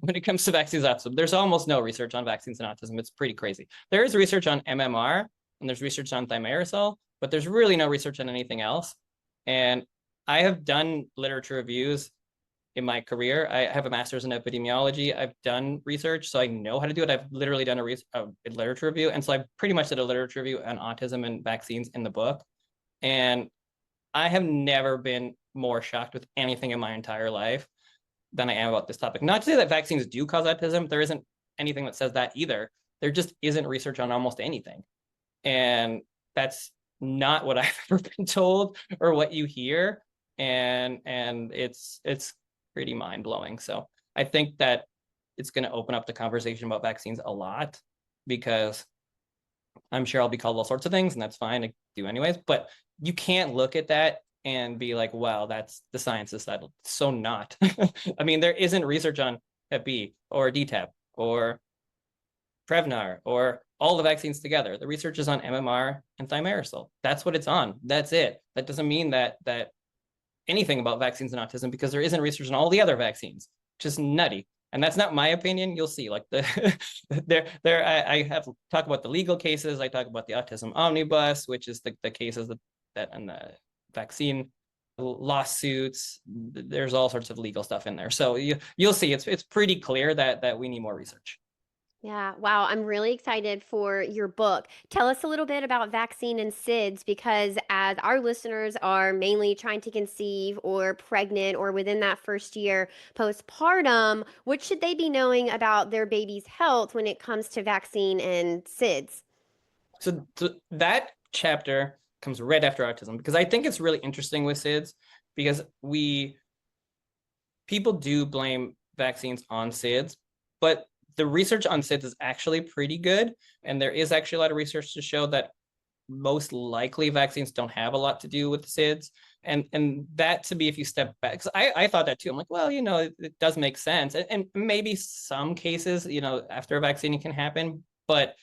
when it comes to vaccines autism. There's almost no research on vaccines and autism. It's pretty crazy. There is research on MMR, and there's research on thimerosal, but there's really no research on anything else. And I have done literature reviews in my career. I have a master's in epidemiology. I've done research, so I know how to do it. I've literally done a literature review. And so I pretty much did a literature review on autism and vaccines in the book. And I have never been more shocked with anything in my entire life than I am about this topic. Not to say that vaccines do cause autism. There isn't anything that says that either. There just isn't research on almost anything. And that's not what I've ever been told or what you hear. And it's pretty mind-blowing. So I think that it's going to open up the conversation about vaccines a lot, because I'm sure I'll be called all sorts of things, and that's fine. I do anyways. But you can't look at that and be like, wow, that's the science is settled. So not. I mean, there isn't research on Hep B or DTaP or Prevnar or all the vaccines together. The research is on MMR and thimerosal. That's what it's on. That's it. That doesn't mean that anything about vaccines and autism, because there isn't research on all the other vaccines. Just nutty. And that's not my opinion. You'll see, like I have talk about the legal cases. I talk about the autism omnibus, which is the cases that and the vaccine lawsuits. There's all sorts of legal stuff in there. So you'll see, it's pretty clear that we need more research. Yeah, wow. I'm really excited for your book. Tell us a little bit about vaccine and SIDS, because as our listeners are mainly trying to conceive or pregnant or within that first year postpartum, what should they be knowing about their baby's health when it comes to vaccine and SIDS? So that chapter comes right after autism, because I think it's really interesting with SIDS, because people do blame vaccines on SIDS, but the research on SIDS is actually pretty good. And there is actually a lot of research to show that most likely vaccines don't have a lot to do with SIDS. And that, to me, if you step back, because I thought that too. I'm like, well, it does make sense. And maybe some cases, after a vaccine it can happen, but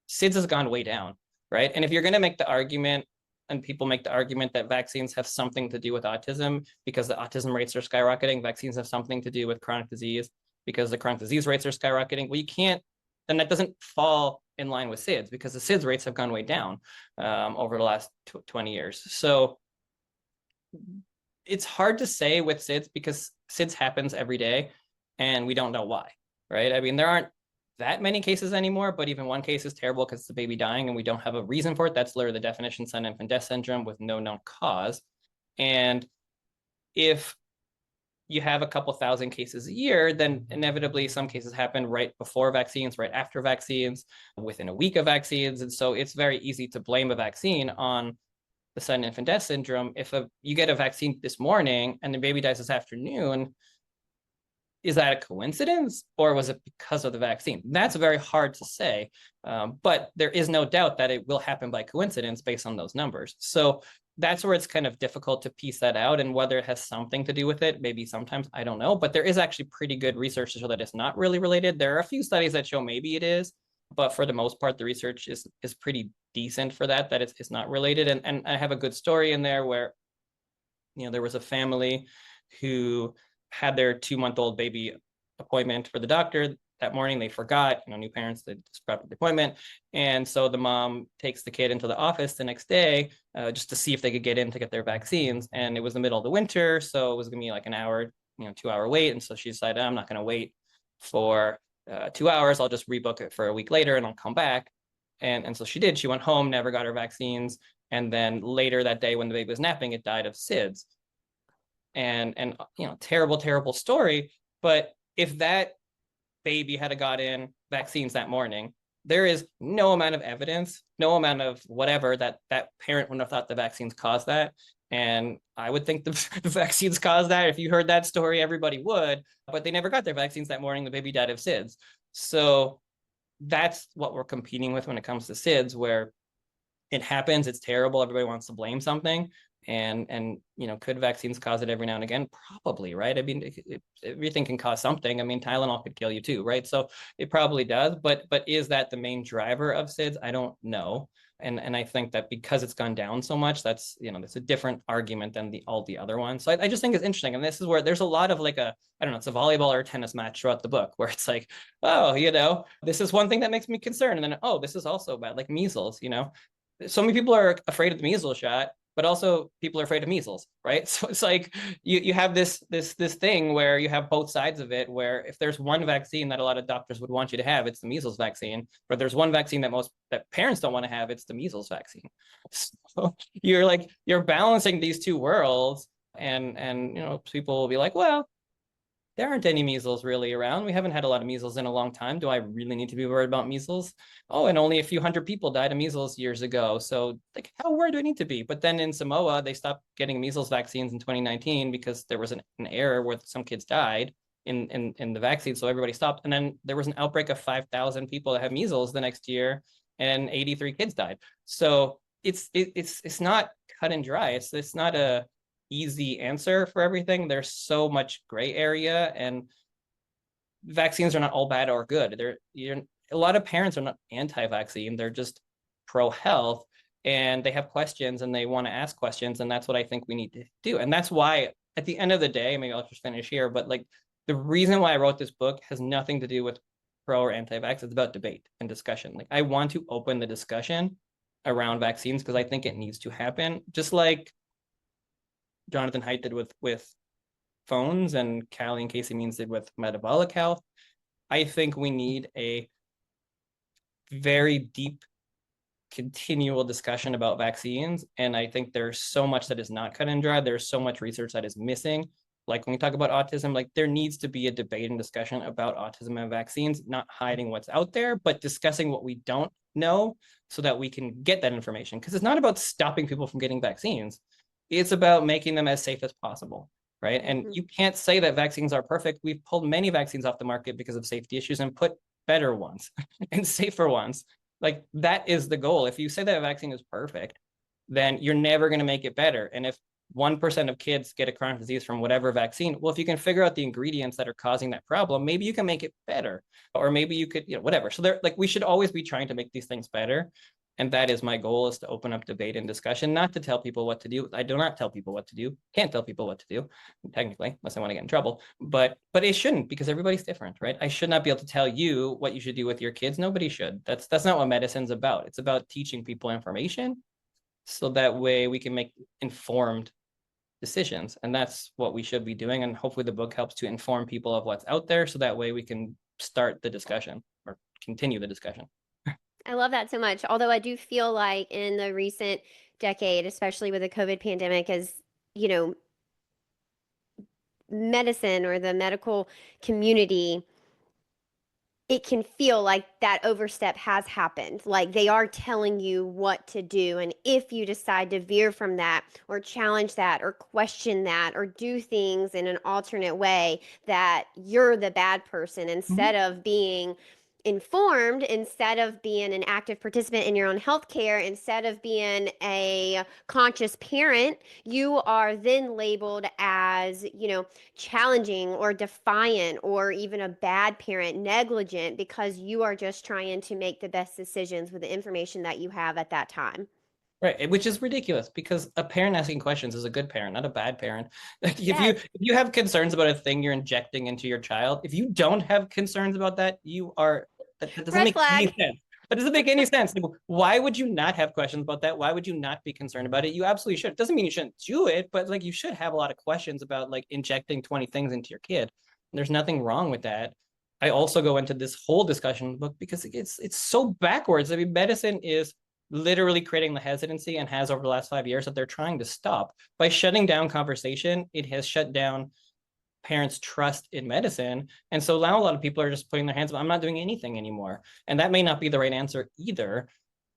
SIDS has gone way down, right? And if you're going to make the argument and people make the argument that vaccines have something to do with autism because the autism rates are skyrocketing. Vaccines have something to do with chronic disease because the chronic disease rates are skyrocketing. Well, you can't, and that doesn't fall in line with SIDS because the SIDS rates have gone way down over the last 20 years. So it's hard to say with SIDS because SIDS happens every day and we don't know why, right? I mean, there aren't that many cases anymore, but even one case is terrible because it's a baby dying and we don't have a reason for it. That's literally the definition, sudden infant death syndrome with no known cause. And if you have a couple thousand cases a year, then inevitably some cases happen right before vaccines, right after vaccines, within a week of vaccines. And so it's very easy to blame a vaccine on the sudden infant death syndrome. If you get a vaccine this morning and the baby dies this afternoon, is that a coincidence or was it because of the vaccine? That's very hard to say, but there is no doubt that it will happen by coincidence based on those numbers. So that's where it's kind of difficult to piece that out, and whether it has something to do with it, maybe sometimes, I don't know, but there is actually pretty good research to show that it's not really related. There are a few studies that show maybe it is, but for the most part, the research is pretty decent for that it's not related. And I have a good story in there where, there was a family who had their 2-month-old baby appointment for the doctor that morning. They forgot, new parents, they scrapped the appointment. And so the mom takes the kid into the office the next day just to see if they could get in to get their vaccines. And it was the middle of the winter, so it was gonna be like an hour, 2-hour wait. And so she decided, I'm not gonna wait for 2 hours. I'll just rebook it for a week later and I'll come back. And so she did. She went home, never got her vaccines. And then later that day when the baby was napping, it died of SIDS. And terrible, terrible story. But if that baby had gotten vaccines that morning, there is no amount of evidence, no amount of whatever that parent wouldn't have thought the vaccines caused that. And I would think the vaccines caused that. If you heard that story, everybody would, but they never got their vaccines that morning. The baby died of SIDS. So that's what we're competing with when it comes to SIDS, where it happens, it's terrible, everybody wants to blame something. And could vaccines cause it every now and again? Probably, right? I mean, everything can cause something. I mean, Tylenol could kill you too, right? So it probably does, but is that the main driver of SIDS? I don't know. And I think that because it's gone down so much, that's a different argument than all the other ones. So I just think it's interesting. And this is where there's a lot of like I don't know, it's a volleyball or a tennis match throughout the book where it's like, oh, this is one thing that makes me concerned. And then, oh, this is also bad, like measles, so many people are afraid of the measles shot, but also people are afraid of measles, right? So it's like you have this thing where you have both sides of it, where if there's one vaccine that a lot of doctors would want you to have, it's the measles vaccine. But there's one vaccine that parents don't want to have, it's the measles vaccine. So you're balancing these two worlds, and people will be like, well, there aren't any measles really around. We haven't had a lot of measles in a long time. Do I really need to be worried about measles? Oh, and only a few hundred people died of measles years ago. So how worried do I need to be? But then in Samoa, they stopped getting measles vaccines in 2019 because there was an error where some kids died in the vaccine. So everybody stopped. And then there was an outbreak of 5,000 people that have measles the next year, and 83 kids died. So it's not cut and dry. It's not a easy answer for everything. There's so much gray area, and vaccines are not all bad or good. A lot of parents are not anti-vaccine. They're just pro-health, and they have questions and they want to ask questions. And that's what I think we need to do. And that's why at the end of the day, maybe I'll just finish here, but the reason why I wrote this book has nothing to do with pro or anti-vax. It's about debate and discussion. I want to open the discussion around vaccines because I think it needs to happen. Just like Jonathan Haidt did with phones, and Callie and Casey Means did with metabolic health. I think we need a very deep, continual discussion about vaccines. And I think there's so much that is not cut and dry. There's so much research that is missing. When we talk about autism, there needs to be a debate and discussion about autism and vaccines, not hiding what's out there, but discussing what we don't know so that we can get that information. Because it's not about stopping people from getting vaccines. It's about making them as safe as possible, right? And you can't say that vaccines are perfect. We've pulled many vaccines off the market because of safety issues and put better ones and safer ones. That is the goal. If you say that a vaccine is perfect, then you're never going to make it better. And if 1% of kids get a chronic disease from whatever vaccine, well, if you can figure out the ingredients that are causing that problem, maybe you can make it better, or maybe you could, whatever. So we should always be trying to make these things better. And that is my goal, is to open up debate and discussion, not to tell people what to do. I do not tell people what to do. Can't tell people what to do, technically, unless I want to get in trouble. But it shouldn't, because everybody's different, right? I should not be able to tell you what you should do with your kids. Nobody should. That's not what medicine's about. It's about teaching people information so that way we can make informed decisions. And that's what we should be doing. And hopefully the book helps to inform people of what's out there, so that way we can start the discussion or continue the discussion. I love that so much. Although I do feel like in the recent decade, especially with the COVID pandemic, as you know, medicine or the medical community, it can feel like that overstep has happened. Like they are telling you what to do. And if you decide to veer from that or challenge that or question that or do things in an alternate way, that you're the bad person Mhm. instead of being informed, instead of being an active participant in your own healthcare, instead of being a conscious parent, you are then labeled as, challenging or defiant or even a bad parent, negligent, because you are just trying to make the best decisions with the information that you have at that time. Right, which is ridiculous, because a parent asking questions is a good parent, not a bad parent. Like Yes. if you have concerns about a thing you're injecting into your child, if you don't have concerns about that, you are that doesn't Red make any flag. sense. That doesn't make any sense. Like, why would you not have questions about that? Why would you not be concerned about it? You absolutely should. It doesn't mean you shouldn't do it, but like you should have a lot of questions about like injecting 20 things into your kid. And there's nothing wrong with that. I also go into this whole discussion in the book because it's so backwards. I mean, medicine is literally creating the hesitancy, and has over the last 5 years, that they're trying to stop. By shutting down conversation, it has shut down parents' trust in medicine. And so now a lot of people are just putting their hands up, I'm not doing anything anymore. And that may not be the right answer either.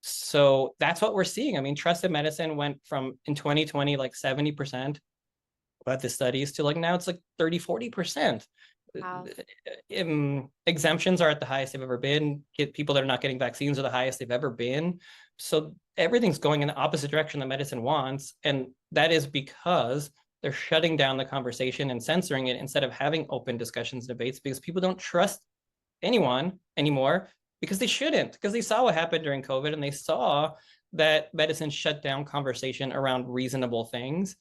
So that's what we're seeing. I mean, trust in medicine went from, in 2020, like 70% about the studies, to like now it's like 30-40%. Wow. Exemptions are at the highest they've ever been. People that are not getting vaccines are the highest they've ever been. So everything's going in the opposite direction that medicine wants. And that is because they're shutting down the conversation and censoring it, instead of having open discussions and debates, because people don't trust anyone anymore, because they shouldn't, because they saw what happened during COVID, and they saw that medicine shut down conversation around reasonable things.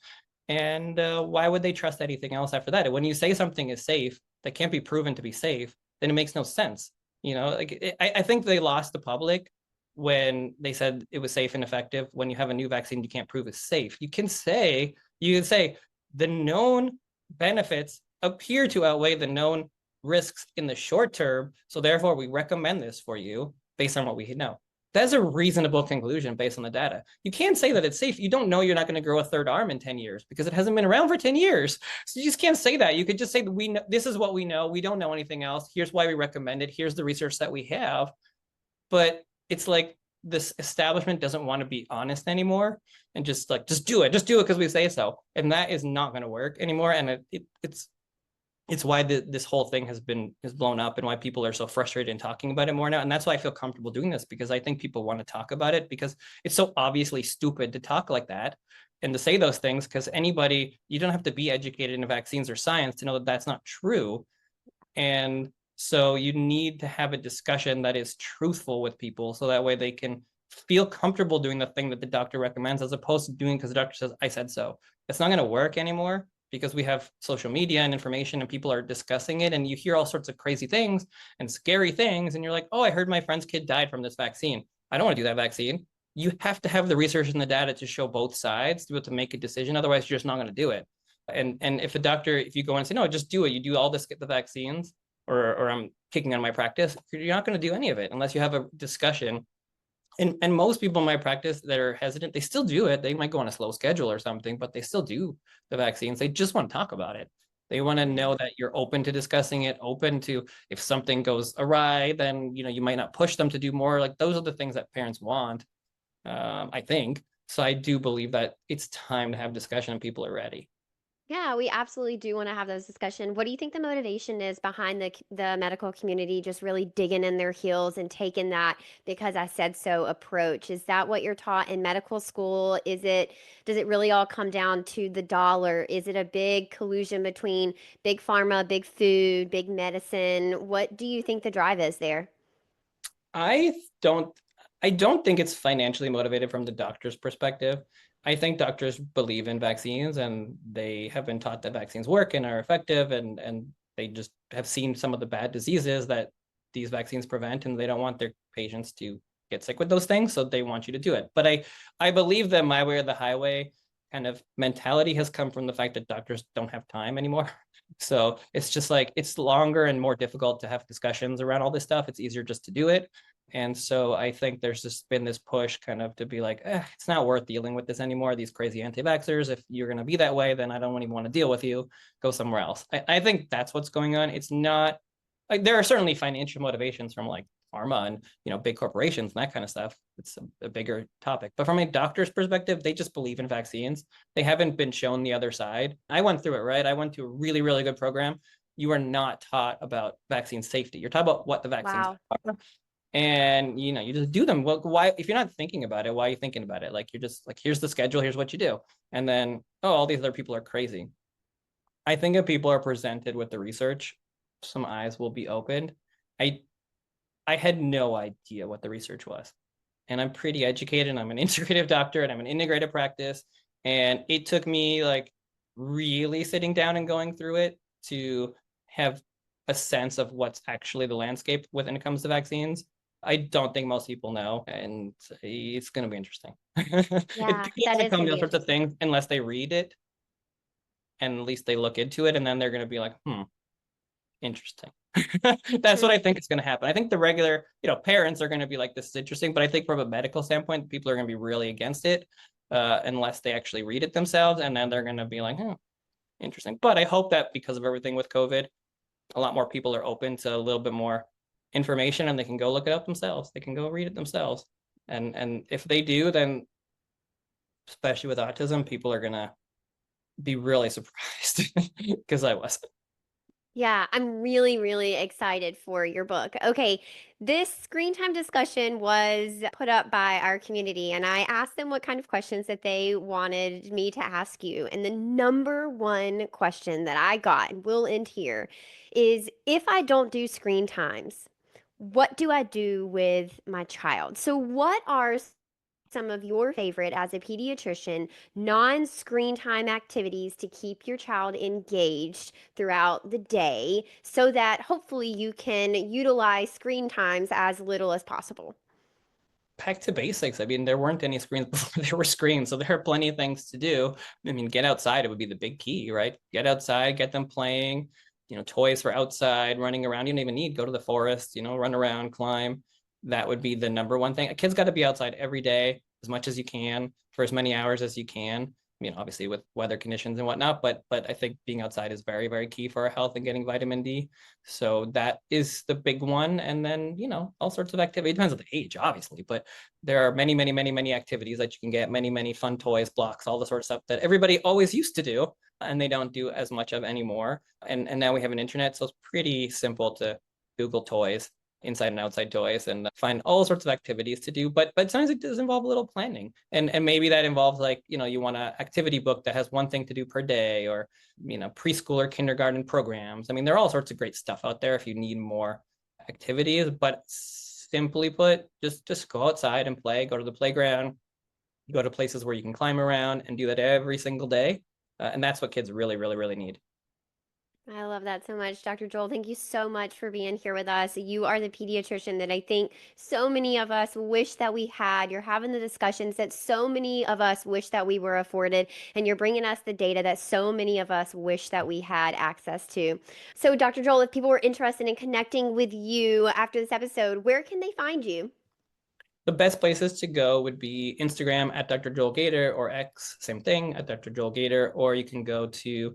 And why would they trust anything else after that? And when you say something is safe that can't be proven to be safe, then it makes no sense. Like I think they lost the public when they said it was safe and effective. When you have a new vaccine you can't prove is safe, you can say the known benefits appear to outweigh the known risks in the short term, so therefore we recommend this for you based on what we know. That's a reasonable conclusion based on the data. You can't say that it's safe. You don't know you're not going to grow a third arm in 10 years because it hasn't been around for 10 years. So you just can't say that. You could just say that we know, this is what we know. We don't know anything else. Here's why we recommend it. Here's the research that we have. But it's like this establishment doesn't want to be honest anymore, and just do it because we say so. And that is not going to work anymore. And it's why this whole thing has blown up, and why people are so frustrated in talking about it more now. And that's why I feel comfortable doing this, because I think people want to talk about it, because it's so obviously stupid to talk like that and to say those things, because you don't have to be educated in vaccines or science to know that that's not true. And so you need to have a discussion that is truthful with people, so that way they can feel comfortable doing the thing that the doctor recommends, as opposed to doing because the doctor says, I said so. It's not going to work anymore, because we have social media and information, and people are discussing it, and you hear all sorts of crazy things and scary things, and you're like, oh, I heard my friend's kid died from this vaccine. I don't want to do that vaccine. You have to have the research and the data to show both sides to be able to make a decision. Otherwise, you're just not going to do it. And if you go and say, no, just do it, you do all this, get the vaccines, or I'm kicking on my practice, you're not going to do any of it unless you have a discussion. And most people in my practice that are hesitant, they still do it. They might go on a slow schedule or something, but they still do the vaccines. They just want to talk about it. They want to know that you're open to discussing it, open to, if something goes awry, then you might not push them to do more. Like, those are the things that parents want, I think. So I do believe that it's time to have discussion, and people are ready. Yeah, we absolutely do want to have those discussions. What do you think the motivation is behind the medical community just really digging in their heels and taking that because I said so approach? Is that what you're taught in medical school? Does it really all come down to the dollar? Is it a big collusion between big pharma, big food, big medicine? What do you think the drive is there? I don't. I don't think it's financially motivated from the doctor's perspective. I think doctors believe in vaccines and they have been taught that vaccines work and are effective, and they just have seen some of the bad diseases that these vaccines prevent, and they don't want their patients to get sick with those things, so they want you to do it. But I believe that my way or the highway kind of mentality has come from the fact that doctors don't have time anymore. So it's just like it's longer and more difficult to have discussions around all this stuff. It's easier just to do it. And so I think there's just been this push kind of to be like, it's not worth dealing with this anymore. These crazy anti-vaxxers, if you're going to be that way, then I don't even want to deal with you. Go somewhere else. I think that's what's going on. It's not like there are certainly financial motivations from like pharma and, big corporations and that kind of stuff. It's a bigger topic. But from a doctor's perspective, they just believe in vaccines. They haven't been shown the other side. I went through it, right? I went to a really, really good program. You are not taught about vaccine safety. You're taught about what the vaccines Wow. are, and you just do them. Well, why, if you're not thinking about it, why are you thinking about it? Like, you're just like, here's the schedule, here's what you do, and then, oh, all these other people are crazy. I think if people are presented with the research, some eyes will be opened. I i had no idea what the research was, and I'm pretty educated. I'm an integrative doctor and I'm an integrative practice, and it took me like really sitting down and going through it to have a sense of what's actually the landscape when it comes to vaccines. I don't think most people know, and it's going to be interesting. Yeah, People that don't is tell going me to those be sorts of interesting. things unless they read it, and at least they look into it, and then they're going to be like, interesting. That's what Hmm. I think is going to happen. I think the regular, parents are going to be like, this is interesting, but I think from a medical standpoint, people are going to be really against it, unless they actually read it themselves, and then they're going to be like, interesting. But I hope that because of everything with COVID, a lot more people are open to a little bit more information, and they can go look it up themselves. They can go read it themselves. And if they do, then especially with autism, people are gonna be really surprised because I was. Yeah, I'm really, really excited for your book. Okay, this screen time discussion was put up by our community, and I asked them what kind of questions that they wanted me to ask you. And the number one question that I got, and we'll end here, is if I don't do screen times, what do I do with my child? So, what are some of your favorite as a pediatrician non-screen time activities to keep your child engaged throughout the day so that hopefully you can utilize screen times as little as possible? Back to basics. I mean, there weren't any screens before there were screens, so there are plenty of things to do. I mean, get outside, it would be the big key, right? Get outside, get them playing, toys for outside, running around. You don't even need go to the forest, run around, climb. That would be the number one thing. A kid's got to be outside every day as much as you can for as many hours as you can. Obviously with weather conditions and whatnot, but I think being outside is very, very key for our health and getting vitamin D. So that is the big one. And then, all sorts of activity. It depends on the age, obviously, but there are many, many, many, many activities that you can get, many, many fun toys, blocks, all the sort of stuff that everybody always used to do, and they don't do as much of anymore. And now we have an internet, so it's pretty simple to Google toys, inside and outside toys, and find all sorts of activities to do. But sometimes it does involve a little planning, and maybe that involves like, you want an activity book that has one thing to do per day, or preschool or kindergarten programs. I mean, there are all sorts of great stuff out there if you need more activities. But simply put, just go outside and play. Go to the playground, go to places where you can climb around, and do that every single day. And that's what kids really, really, really need. I love that so much. Dr. Joel, thank you so much for being here with us. You are the pediatrician that I think so many of us wish that we had. You're having the discussions that so many of us wish that we were afforded, and you're bringing us the data that so many of us wish that we had access to. So, Dr. Joel, if people were interested in connecting with you after this episode, where can they find you? The best places to go would be Instagram at DrJoelGator, or X, same thing, at DrJoelGator, or you can go to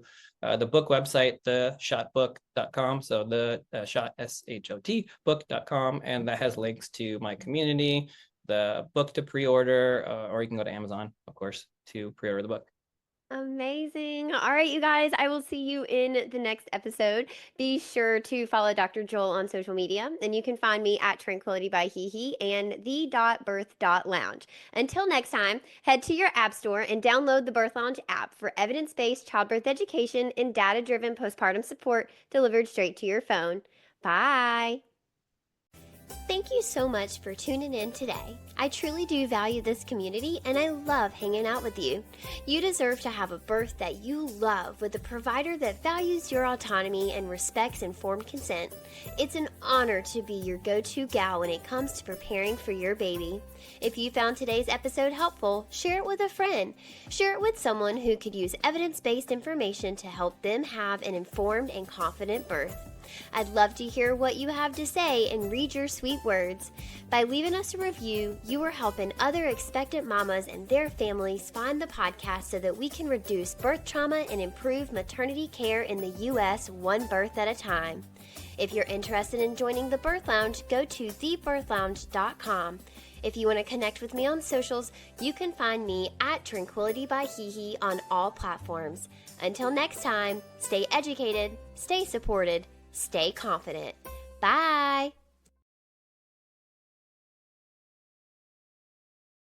the book website, theshotbook.com. So the shot, SHOT, book.com. And that has links to my community, the book to pre-order, or you can go to Amazon, of course, to pre-order the book. Amazing. All right, you guys, I will see you in the next episode. Be sure to follow Dr. Joel on social media, and you can find me at Tranquility by HeHe and the.birth.lounge. Until next time, head to your app store and download the Birth Lounge app for evidence-based childbirth education and data-driven postpartum support delivered straight to your phone. Bye. Thank you so much for tuning in today. I truly do value this community and I love hanging out with you. You deserve to have a birth that you love with a provider that values your autonomy and respects informed consent. It's an honor to be your go-to gal when it comes to preparing for your baby. If you found today's episode helpful, share it with a friend. Share it with someone who could use evidence-based information to help them have an informed and confident birth. I'd love to hear what you have to say and read your sweet words. By leaving us a review, you are helping other expectant mamas and their families find the podcast so that we can reduce birth trauma and improve maternity care in the U.S. one birth at a time. If you're interested in joining the Birth Lounge, go to thebirthlounge.com. If you want to connect with me on socials, you can find me at Tranquility by HeHe on all platforms. Until next time, stay educated, stay supported, stay confident. Bye!